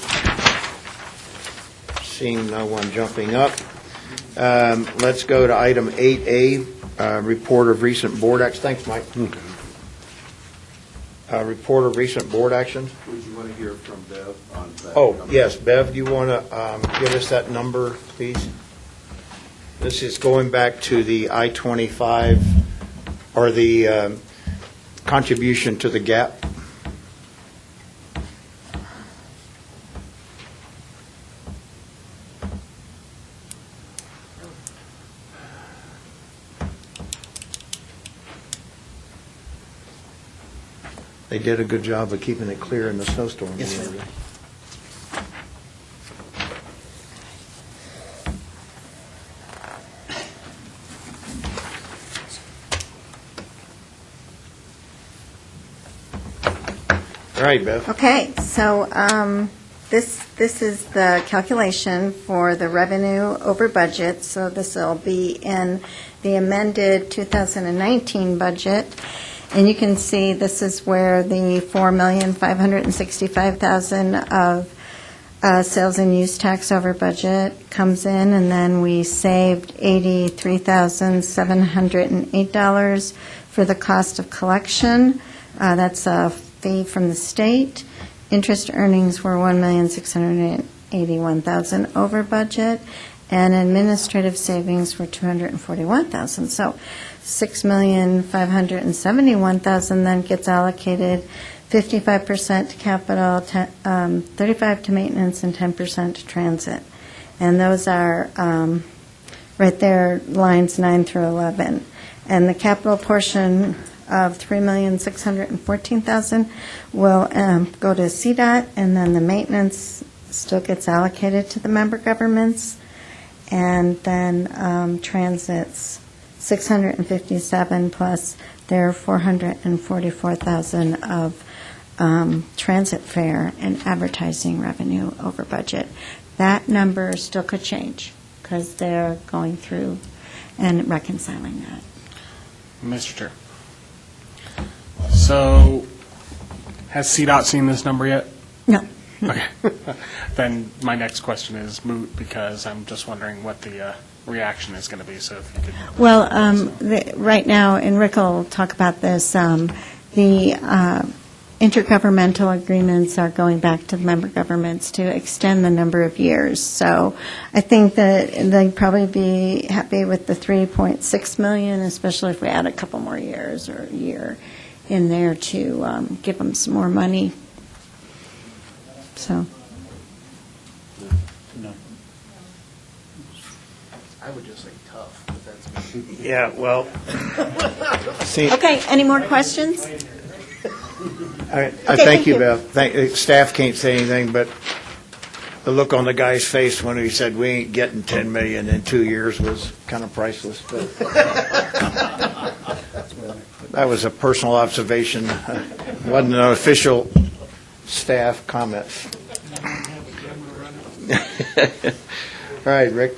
Seeing no one jumping up. Let's go to item 8A, report of recent board actions. Thanks, Mike. Report of recent board actions. Would you want to hear from Bev on that? Oh, yes, Bev, do you want to give us that number, please? This is going back to the I-25, or the contribution to the gap. They did a good job of keeping it clear in the snowstorm. Yes, sir. All right, Bev. Okay, so this is the calculation for the revenue over budget, so this will be in the amended 2019 budget. And you can see this is where the $4,565,000 of sales and use tax over budget comes in, and then we saved $83,708 for the cost of collection. That's a fee from the state. Interest earnings were $1,681,000 over budget, and administrative savings were $241,000. So $6,571,000 then gets allocated, 55% to capital, 35% to maintenance, and 10% to transit. And those are right there, lines 9 through 11. And the capital portion of $3,614,000 will go to CDOT, and then the maintenance still gets allocated to the member governments, and then transit's $657,000 plus their $444,000 of transit fare and advertising revenue over budget. That number still could change because they're going through and reconciling that. Mr. Chair. So, has CDOT seen this number yet? No. Okay. Then my next question is moot, because I'm just wondering what the reaction is going to be, so if you could... Well, right now, and Rick will talk about this, the intergovernmental agreements are going back to the member governments to extend the number of years. So I think that they'd probably be happy with the $3.6 million, especially if we add a couple more years or a year in there to give them some more money. So. I would just say tough, but that's me. Yeah, well, see, Okay, any more questions? I Okay, thank you, Beth. Staff can't say anything, but the look on the guy's face when he said, "We ain't getting $10 million in 2 years," was kind of priceless. But that was a personal observation. Wasn't an official staff comment. All right, Rick.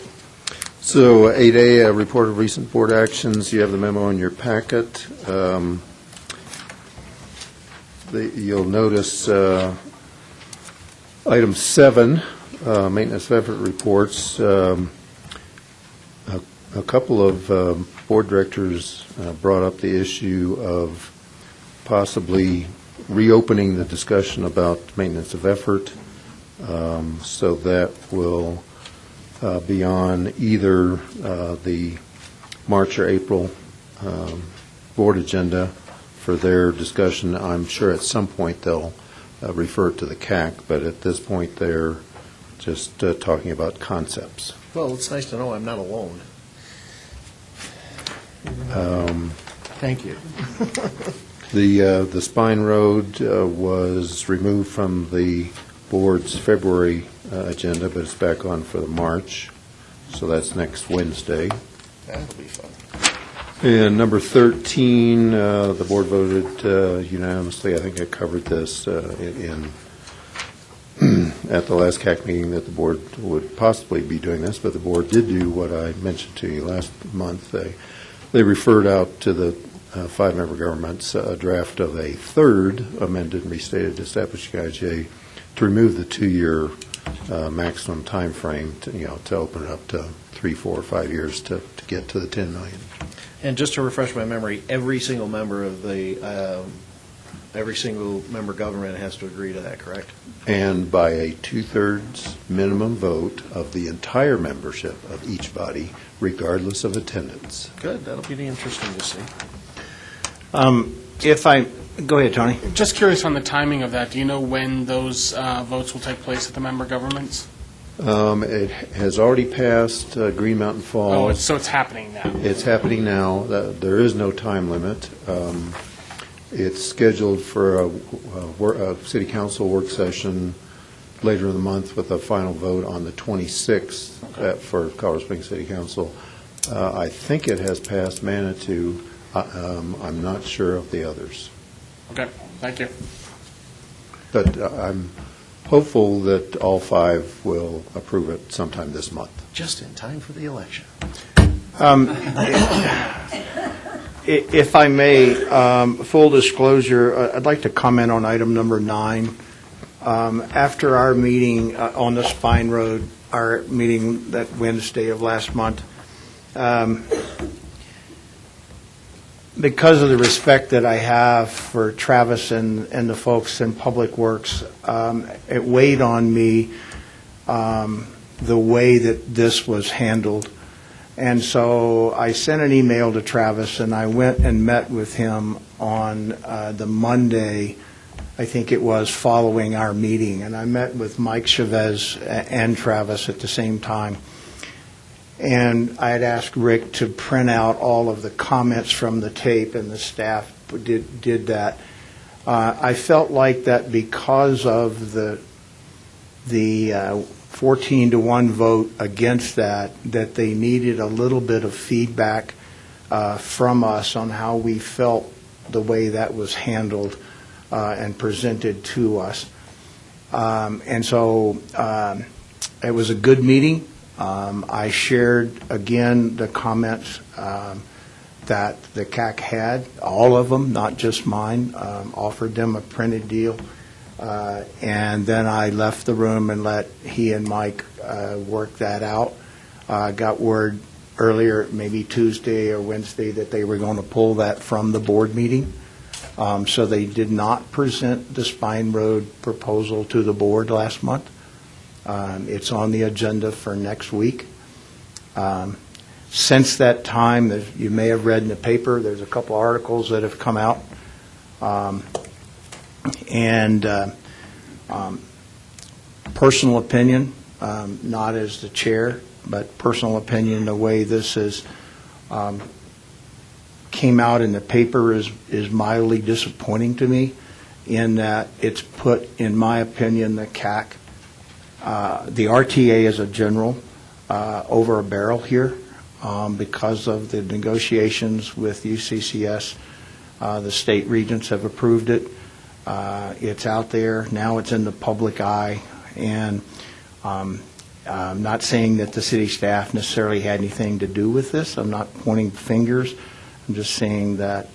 So 8A, report of recent board actions. You have the memo in your packet. You'll notice item 7, maintenance of effort reports. A couple of board directors brought up the issue of possibly reopening the discussion about maintenance of effort. So that will be on either the March or April board agenda for their discussion. I'm sure at some point they'll refer to the CAC, but at this point they're just talking about concepts. Well, it's nice to know I'm not alone. Thank you. The Spine Road was removed from the board's February agenda, but it's back on for the March, so that's next Wednesday. That'll be fun. And number 13, the board voted unanimously, I think I covered this in at the last CAC meeting, that the board would possibly be doing this, but the board did do what I mentioned to you last month. They referred out to the 5-member governments a draft of a third amended and restated establishing IGA to remove the 2-year maximum time frame to open it up to 3, 4, or 5 years to get to the 10 million. And just to refresh my memory, every single member of the every single member government has to agree to that, correct? And by a 2/3 minimum vote of the entire membership of each body, regardless of attendance. Good. That'll be interesting to see. Go ahead, Tony. Just curious on the timing of that. Do you know when those votes will take place at the member governments? It has already passed Green Mountain Falls. Oh, so it's happening now. It's happening now. There is no time limit. It's scheduled for a city council work session later in the month with a final vote on the 26th for Colorado Springs City Council. I think it has passed Manitou. I'm not sure of the others. Okay, thank you. But I'm hopeful that all 5 will approve it sometime this month. Just in time for the election. If I may, full disclosure, I'd like to comment on item number 9. After our meeting on the Spine Road, our meeting that Wednesday of last month, because of the respect that I have for Travis and the folks in Public Works, it weighed on me the way that this was handled. And so I sent an email to Travis, and I went and met with him on the Monday, I think it was, following our meeting. And I met with Mike Chavez and Travis at the same time. And I had asked Rick to print out all of the comments from the tape, and the staff did that. I felt like that because of the 14-1 vote against that they needed a little bit of feedback from us on how we felt the way that was handled and presented to us. And so it was a good meeting. I shared, again, the comments that the CAC had, all of them, not just mine, offered them a printed deal. And then I left the room and let he and Mike work that out. Got word earlier, maybe Tuesday or Wednesday, that they were going to pull that from the board meeting. So they did not present the Spine Road proposal to the board last month. It's on the agenda for next week. Since that time, you may have read in the paper, there's a couple articles that have come out. Personal opinion, not as the chair, but personal opinion, the way this is came out in the paper is mildly disappointing to me, in that it's put, in my opinion, the CAC, the RTA as a general, over a barrel here because of the negotiations with UCCS. The state regents have approved it. It's out there. Now it's in the public eye. And I'm not saying that the city staff necessarily had anything to do with this. I'm not pointing fingers. I'm just saying that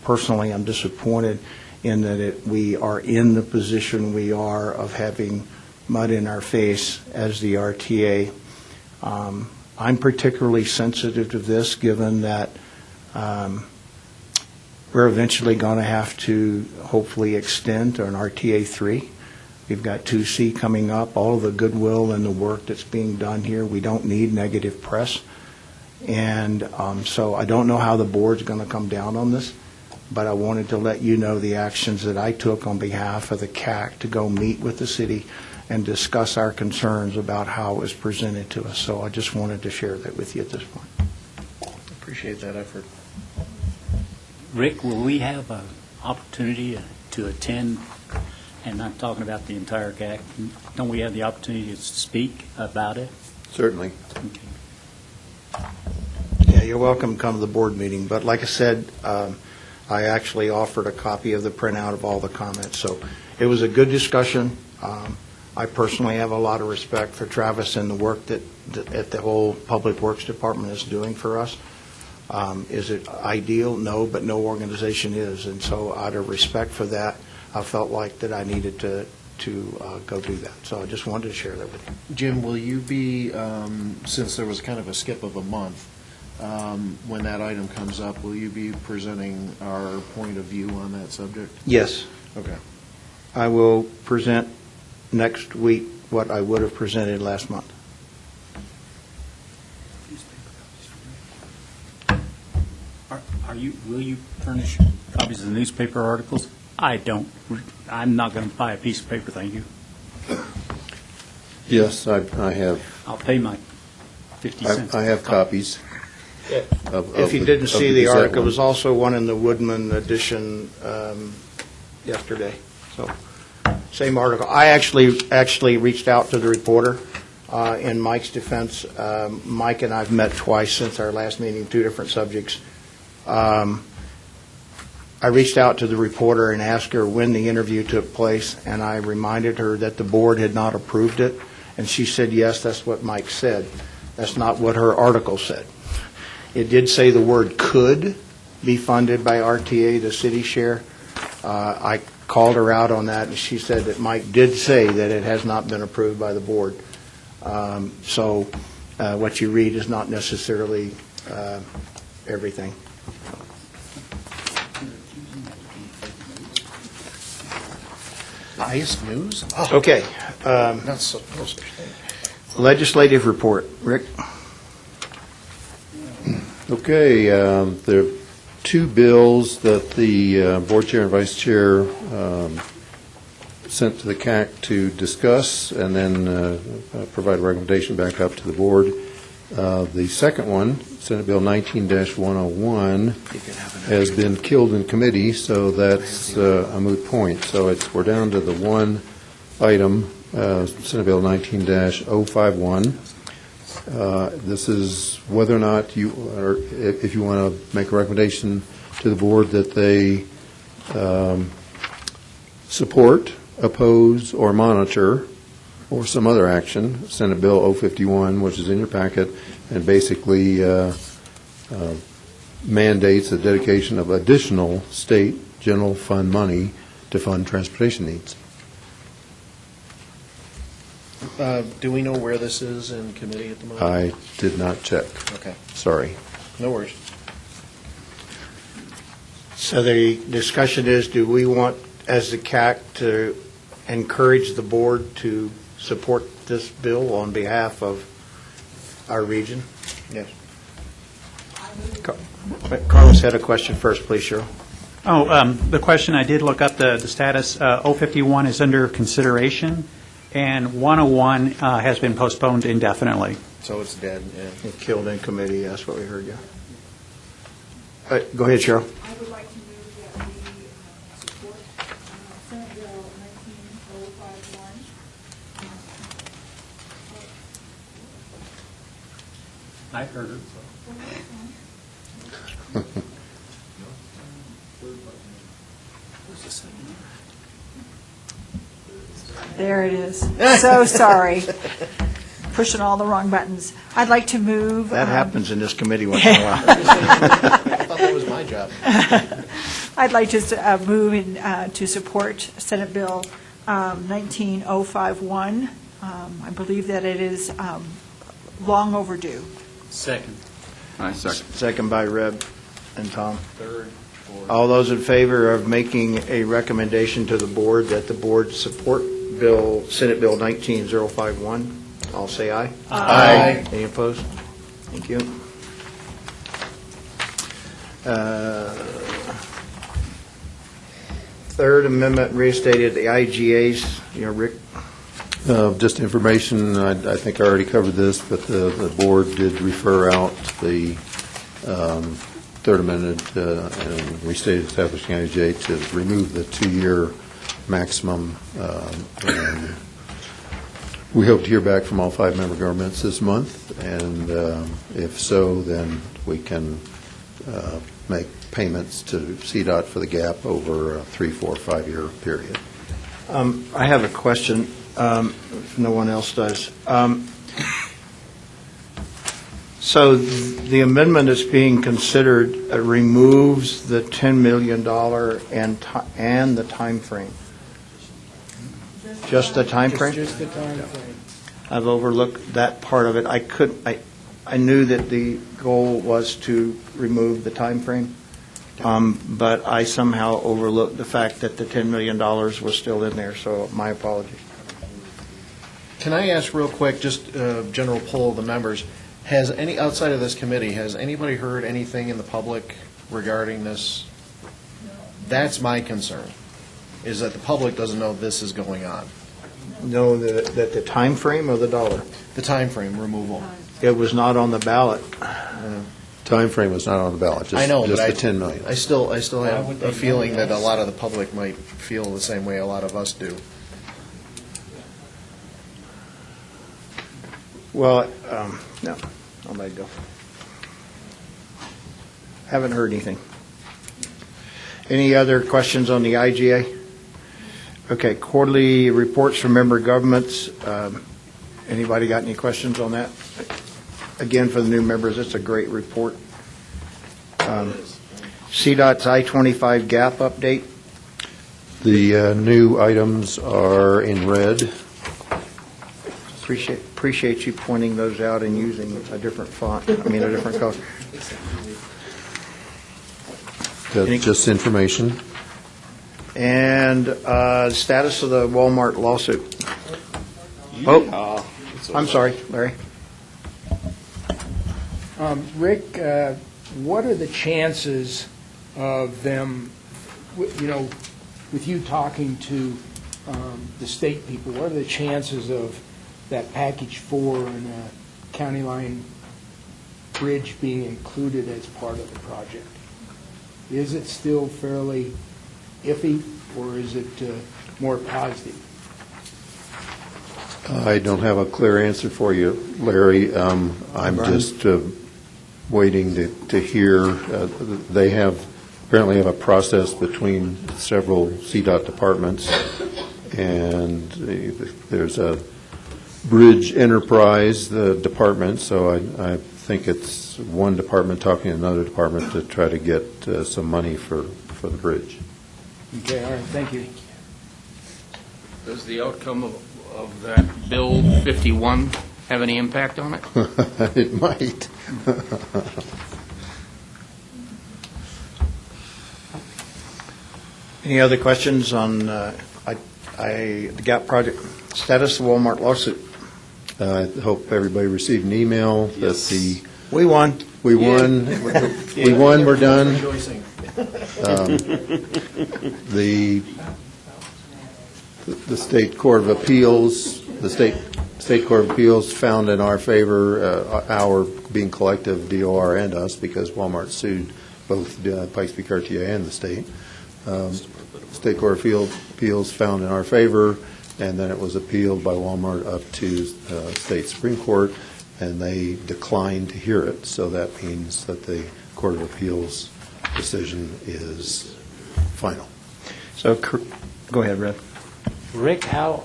personally I'm disappointed in that we are in the position we are of having mud in our face as the RTA. I'm particularly sensitive to this, given that we're eventually going to have to hopefully extend to an RTA 3. We've got 2C coming up, all of the goodwill and the work that's being done here. We don't need negative press. And so I don't know how the board's going to come down on this, but I wanted to let you know the actions that I took on behalf of the CAC to go meet with the city and discuss our concerns about how it was presented to us. So I just wanted to share that with you at this point. Appreciate that effort. Rick, will we have an opportunity to attend, and I'm talking about the entire CAC, don't we have the opportunity to speak about it? Certainly. Okay. Yeah, you're welcome to come to the board meeting. But like I said, I actually offered a copy of the printout of all the comments. So it was a good discussion. I personally have a lot of respect for Travis and the work that the whole Public Works Department is doing for us. Is it ideal? No, but no organization is. And so out of respect for that, I felt like that I needed to go do that. So I just wanted to share that with you. Jim, will you be, since there was kind of a skip of a month, when that item comes up, will you be presenting our point of view on that subject? Yes. Okay. I will present next week what I would have presented last month. Will you furnish copies of the newspaper articles? I don't. I'm not going to buy a piece of paper, thank you. Yes, I have. I'll pay my 50 cents. I have copies. If you didn't see the article, there was also one in the Woodman edition yesterday. So, same article. I actually reached out to the reporter. In Mike's defense, Mike and I have met twice since our last meeting, two different subjects. I reached out to the reporter and asked her when the interview took place, and I reminded her that the board had not approved it, and she said, yes, that's what Mike said. That's not what her article said. It did say the word could be funded by RTA, the city share. I called her out on that, and she said that Mike did say that it has not been approved by the board. So what you read is not necessarily everything. Biased news? Okay. Not so, no such thing. Legislative report. Rick? Okay, there are two bills that the board chair and vice chair sent to the CAC to discuss and then provide a recommendation back up to the board. The second one, Senate Bill 19-101, has been killed in committee, so that's a moot point. So we're down to the one item, Senate Bill 19-051. This is whether or not you, or if you want to make a recommendation to the board that they support, oppose, or monitor, or some other action, Senate Bill 051, which is in your packet, and basically mandates the dedication of additional state general fund money to fund transportation needs. Do we know where this is in committee at the moment? I did not check. Okay. Sorry. No worries. So the discussion is, do we want, as the CAC, to encourage the board to support this bill on behalf of our region? Yes. Carlos had a question first, please, Cheryl. The question, I did look up the status. 051 is under consideration, and 101 has been postponed indefinitely. So it's dead, yeah. It killed in committee, that's what we heard, yeah. Go ahead, Cheryl. I would like to move that we support Senate Bill 19051. I've heard it. There it is. So sorry. Pushing all the wrong buttons. I'd like to move. That happens in this committee once in a while. I thought that was my job. I'd like to move in to support Senate Bill 19051. I believe that it is long overdue. Second. I second. Second by Reb and Tom. Third, fourth. All those in favor of making a recommendation to the board that the board support Senate Bill 19051, I'll say aye. Aye. Any opposed? Thank you. Third Amendment restated the IGAs. Rick? Just information, I think I already covered this, but the board did refer out the Third Amendment and restated establishing IGA to remove the 2-year maximum. And we hope to hear back from all 5 member governments this month, and if so, then we can make payments to CDOT for the gap over a 3, 4, 5-year period. I have a question, if no one else does. So the amendment that's being considered removes the $10 million and the time frame. Just the time frame? Just the time frame. I've overlooked that part of it. I knew that the goal was to remove the time frame, but I somehow overlooked the fact that the $10 million was still in there, so my apologies. Can I ask real quick, just a general poll of the members, outside of this committee, has anybody heard anything in the public regarding this? That's my concern, is that the public doesn't know this is going on. No, that the time frame or the dollar? The time frame removal. It was not on the ballot. Time frame was not on the ballot, just I know, just but the $10 million. I still have a feeling that a lot of the public might feel the same way a lot of us do. Well, no, I'll let it go. Haven't heard anything. Any other questions on the IGA? Okay, quarterly reports from member governments. Anybody got any questions on that? Again, for the new members, it's a great report. CDOT's I-25 gap update. The new items are in red. Appreciate you pointing those out and using a different font, a different color. That's just information. And status of the Walmart lawsuit. Oh, I'm sorry, Larry. Rick, what are the chances of them, with you talking to the state people, what are the chances of that package 4 and the county line bridge being included as part of the project? Is it still fairly iffy, or is it more positive? I don't have a clear answer for you, Larry. I'm just waiting to hear. They apparently have a process between several CDOT departments, and there's a bridge enterprise department, so I think it's one department talking to another department to try to get some money for the bridge. Okay, all right, thank you. Does the outcome of that Bill 51 have any impact on it? It might. Any other questions on the GAP project? Status of Walmart lawsuit. I hope everybody received an email that we won. We won. We won. We're done. The State Court of Appeals, the State Court of Appeals found in our favor, our being collective, DOR and us, because Walmart sued both Pikes PPRTA and the state. State Court of Appeals found in our favor, and then it was appealed by Walmart up to State Supreme Court, and they declined to hear it. So that means that the Court of Appeals decision is final. So, go ahead, Red. Rick, how,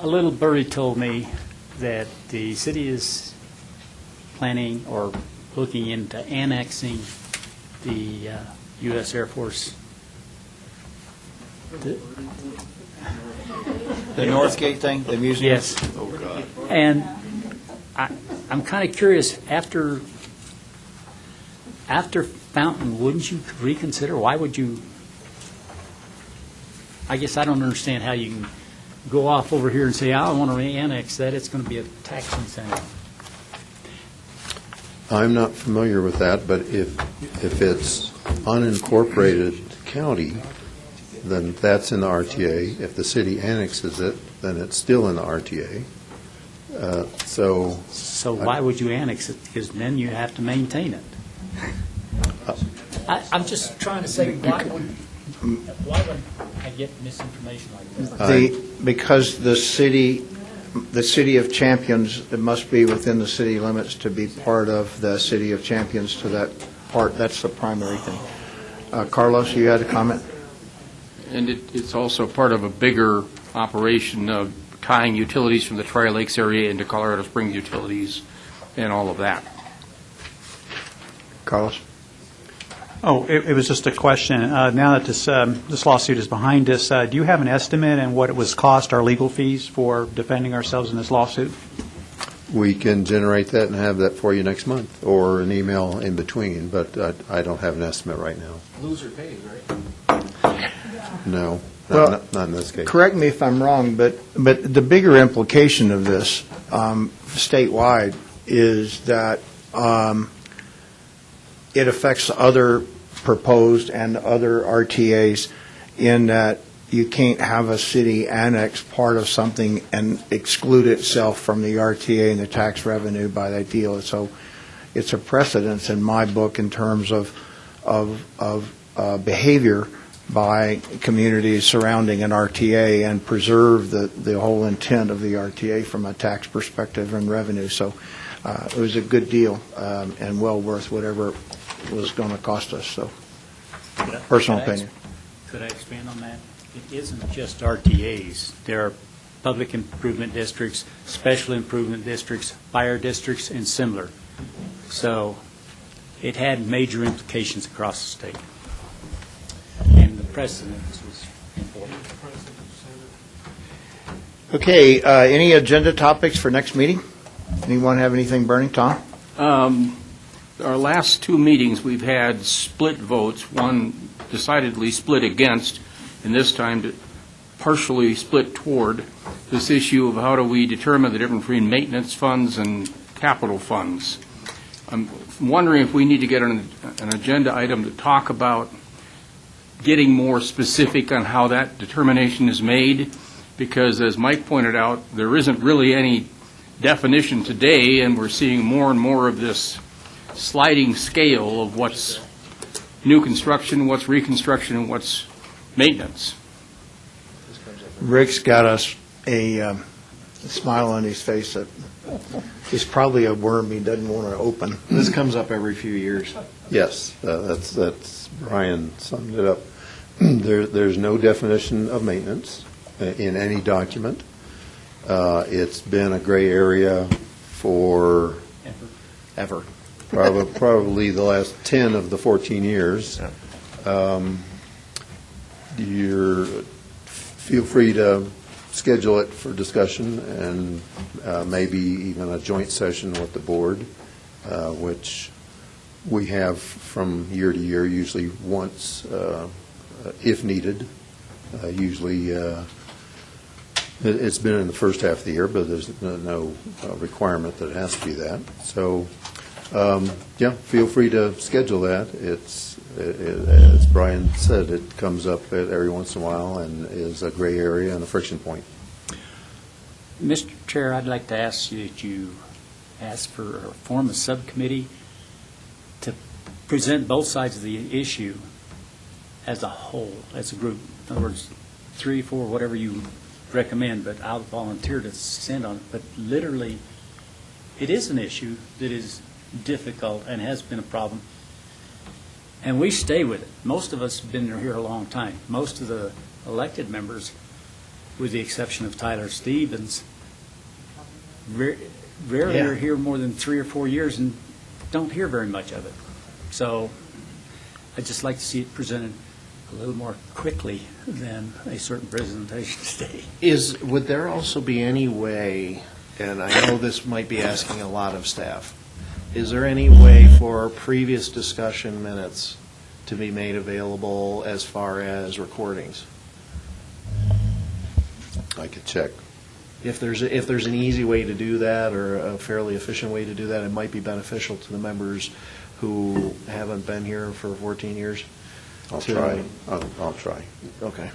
a little birdie told me that the city is planning or looking into annexing the U.S. Air Force. The Northgate thing, the museum? Yes. Oh, God. And I'm kind of curious, after Fountain, wouldn't you reconsider? Why would you? I guess I don't understand how you can go off over here and say, I want to re-annex that. It's going to be a tax incentive. I'm not familiar with that, but if it's unincorporated county, then that's in the RTA. If the city annexes it, then it's still in the RTA. So why would you annex it? Because then you have to maintain it. I'm just trying to say, why would I get misinformation like that? Because the city of Champions, it must be within the city limits to be part of the city of Champions to that part. That's the primary thing. Carlos, you had a comment? And it's also part of a bigger operation of tying utilities from the Tri-Lakes area into Colorado Springs utilities and all of that. Carlos? Oh, it was just a question. Now that this lawsuit is behind us, do you have an estimate on what it was cost, our legal fees, for defending ourselves in this lawsuit? We can generate that and have that for you next month, or an email in between, but I don't have an estimate right now. Loser pays, right? No, Well, not in this case. Correct me if I'm wrong, but the bigger implication of this statewide is that it affects other proposed and other RTAs in that you can't have a city annex part of something and exclude itself from the RTA and the tax revenue by that deal. So it's a precedence in my book in terms of behavior by communities surrounding an RTA and preserve the whole intent of the RTA from a tax perspective and revenue. So it was a good deal and well worth whatever it was going to cost us. So personal opinion. Could I expand on that? It isn't just RTAs. There are public improvement districts, special improvement districts, fire districts, and similar. So it had major implications across the state. And the precedence was important. Okay, any agenda topics for next meeting? Anyone have anything burning? Tom? Our last two meetings, we've had split votes, one decidedly split against, and this time partially split toward this issue of how do we determine the difference between maintenance funds and capital funds. I'm wondering if we need to get an agenda item to talk about getting more specific on how that determination is made, because as Mike pointed out, there isn't really any definition today, and we're seeing more and more of this sliding scale of what's new construction, what's reconstruction, and what's maintenance. Rick's got us a smile on his face that is probably a worm he doesn't want to open. This comes up every few years. Yes, that's Brian summed it up. There's no definition of maintenance in any document. It's been a gray area for Ever. probably the last 10 of the 14 years. Feel free to schedule it for discussion and maybe even a joint session with the board, which we have from year to year, usually once if needed. Usually it's been in the first half of the year, but there's no requirement that it has to be that. So, yeah, feel free to schedule that. As Brian said, it comes up every once in a while and is a gray area and a friction point. Mr. Chair, I'd like to ask you that you ask for or form a subcommittee to present both sides of the issue as a whole, as a group. In other words, 3, 4, whatever you recommend, but I'll volunteer to send on it. But literally, it is an issue that is difficult and has been a problem. And we stay with it. Most of us have been here a long time. Most of the elected members, with the exception of Tyler Stevens, rarely are here more than 3 or 4 years and don't hear very much of it. So I'd just like to see it presented a little more quickly than a certain presentation today. Would there also be any way, and I know this might be asking a lot of staff, is there any way for previous discussion minutes to be made available as far as recordings? I could check. If there's an easy way to do that or a fairly efficient way to do that, it might be beneficial to the members who haven't been here for 14 years. I'll try. I'll try. Okay.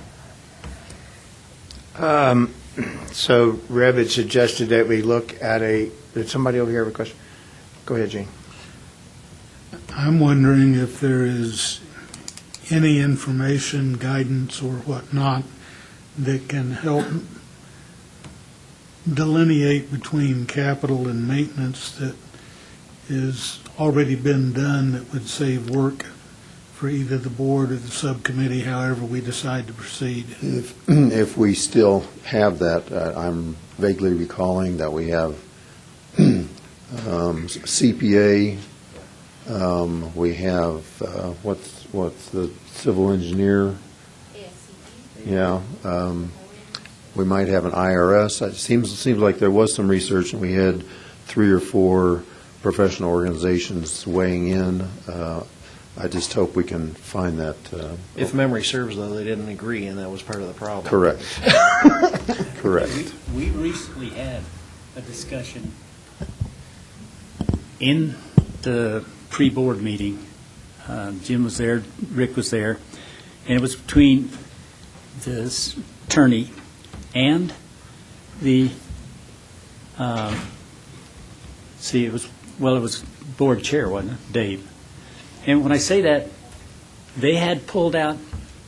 So Rev had suggested that we look at did somebody over here have a question? Go ahead, Gene. I'm wondering if there is any information, guidance, or whatnot that can help delineate between capital and maintenance that has already been done that would save work for either the board or the subcommittee, however we decide to proceed. If we still have that, I'm vaguely recalling that we have CPA, we have, what's the civil engineer? Yeah. We might have an IRS. It seems like there was some research, and we had 3 or 4 professional organizations weighing in. I just hope we can find that. If memory serves, though, they didn't agree, and that was part of the problem. Correct. Correct. We recently had a discussion in the pre-board meeting. Jim was there, Rick was there, and it was between this attorney and the, it was board chair, wasn't it, Dave? And when I say that, they had pulled out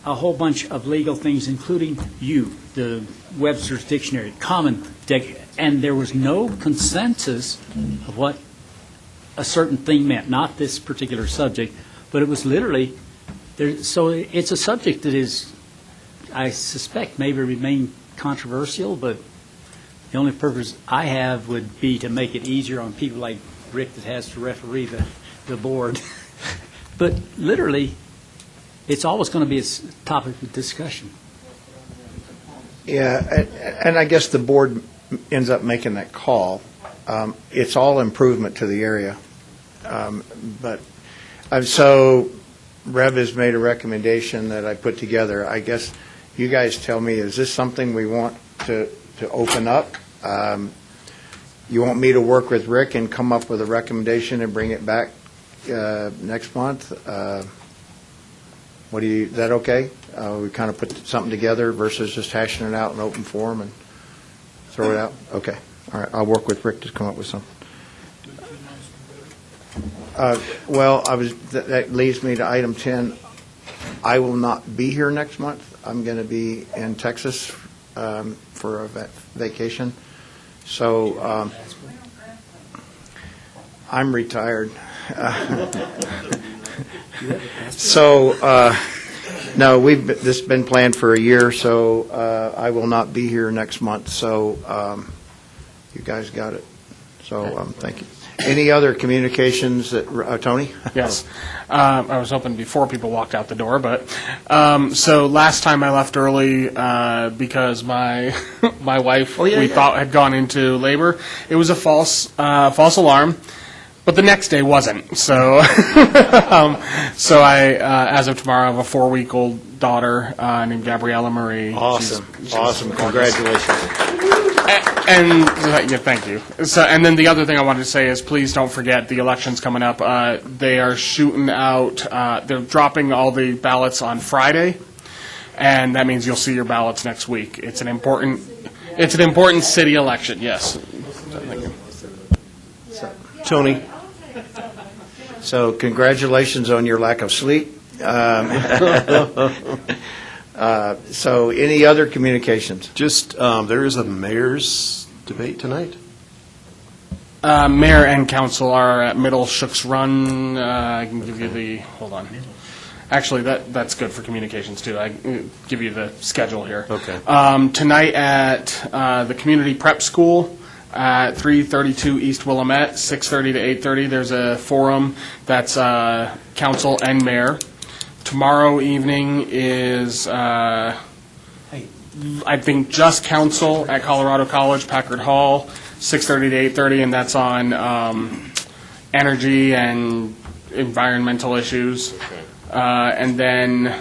a whole bunch of legal things, including the Webster's Dictionary, and there was no consensus of what a certain thing meant, not this particular subject, but it was literally So it's a subject that is, I suspect, maybe remain controversial, but the only purpose I have would be to make it easier on people like Rick that has to referee the board. But literally, it's always going to be a topic of discussion. Yeah, and I guess the board ends up making that call. It's all improvement to the area. So Rev has made a recommendation that I put together. I guess you guys tell me, is this something we want to open up? You want me to work with Rick and come up with a recommendation and bring it back next month? Is that okay? We kind of put something together versus just hashing it out in open forum and throw it out? Okay. All right. I'll work with Rick to come up with something. That leads me to item 10. I will not be here next month. I'm going to be in Texas for a vacation. So I'm retired. No, this has been planned for a year, so I will not be here next month. So you guys got it. So thank you. Any other communications that, Tony? Yes. I was hoping before people walked out the door, but, so last time I left early, because my wife, we thought had gone into labor. It was a false alarm, but the next day wasn't. So, so I, as of tomorrow, have a 4-week-old daughter, named Gabriella Marie. Awesome. Awesome. Congratulations. And yeah, thank you. So, and then the other thing I wanted to say is, please don't forget the election's coming up. They are shooting out. They're dropping all the ballots on Friday, and that means you'll see your ballots next week. It's an important city election. Yes. Tony. So congratulations on your lack of sleep. So any other communications? Just, there is a mayor's debate tonight? Mayor and council are at Middle Shooks Run. I can give you the, hold on. Actually, that's good for communications, too. I can give you the schedule here. Okay. Tonight at the Community Prep School at 332 East Willamette, 6:30 to 8:30. There's a forum that's council and mayor. Tomorrow evening is, I think, just council at Colorado College, Packard Hall, 6:30 to 8:30, and that's on energy and environmental issues. And then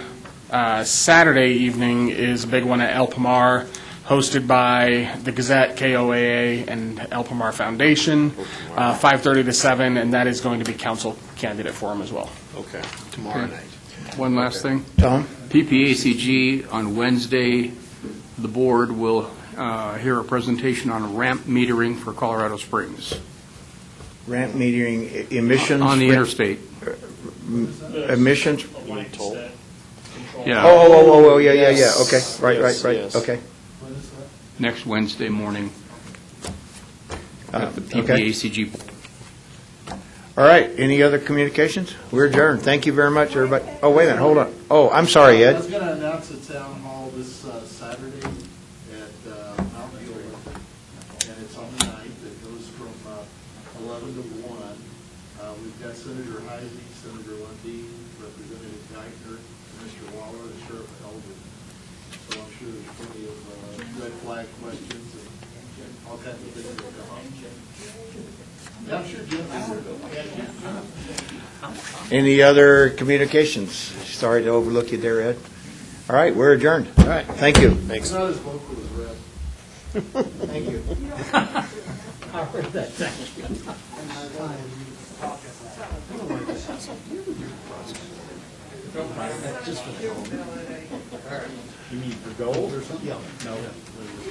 Saturday evening is a big one at El Pomar, hosted by the Gazette, KOAA, and El Pomar Foundation, 5:30 to 7, and that is going to be council candidate forum as well. Okay, tomorrow night. One last thing. Tom? PPACG on Wednesday, the board will hear a presentation on ramp metering for Colorado Springs. Ramp metering emissions? On the interstate. Emissions? Yeah. Oh, yeah. Okay, right. Yes. Okay. Next Wednesday morning at the okay. PPACG. All right, any other communications? We're adjourned. Thank you very much, everybody. Oh, wait a minute, hold on. Oh, I'm sorry, Ed. I was going to announce a town hall this Saturday at Mount Mueller, and it's on the 9th. It goes from 11 to 1. We've got Senator Heisey, Senator Lundeen, Representative Geithner, Mr. Waller, and Sheriff Eldred. So I'm sure there's plenty of red flag questions and all kinds of things that come up. Yeah, I'm sure Jim is. Any other communications? Sorry to overlook you there, Ed. All right, we're adjourned. All right, thank you. It's not as vocal as Red. Thank you. I heard that. Thank you. You mean for gold or something? Yeah. No.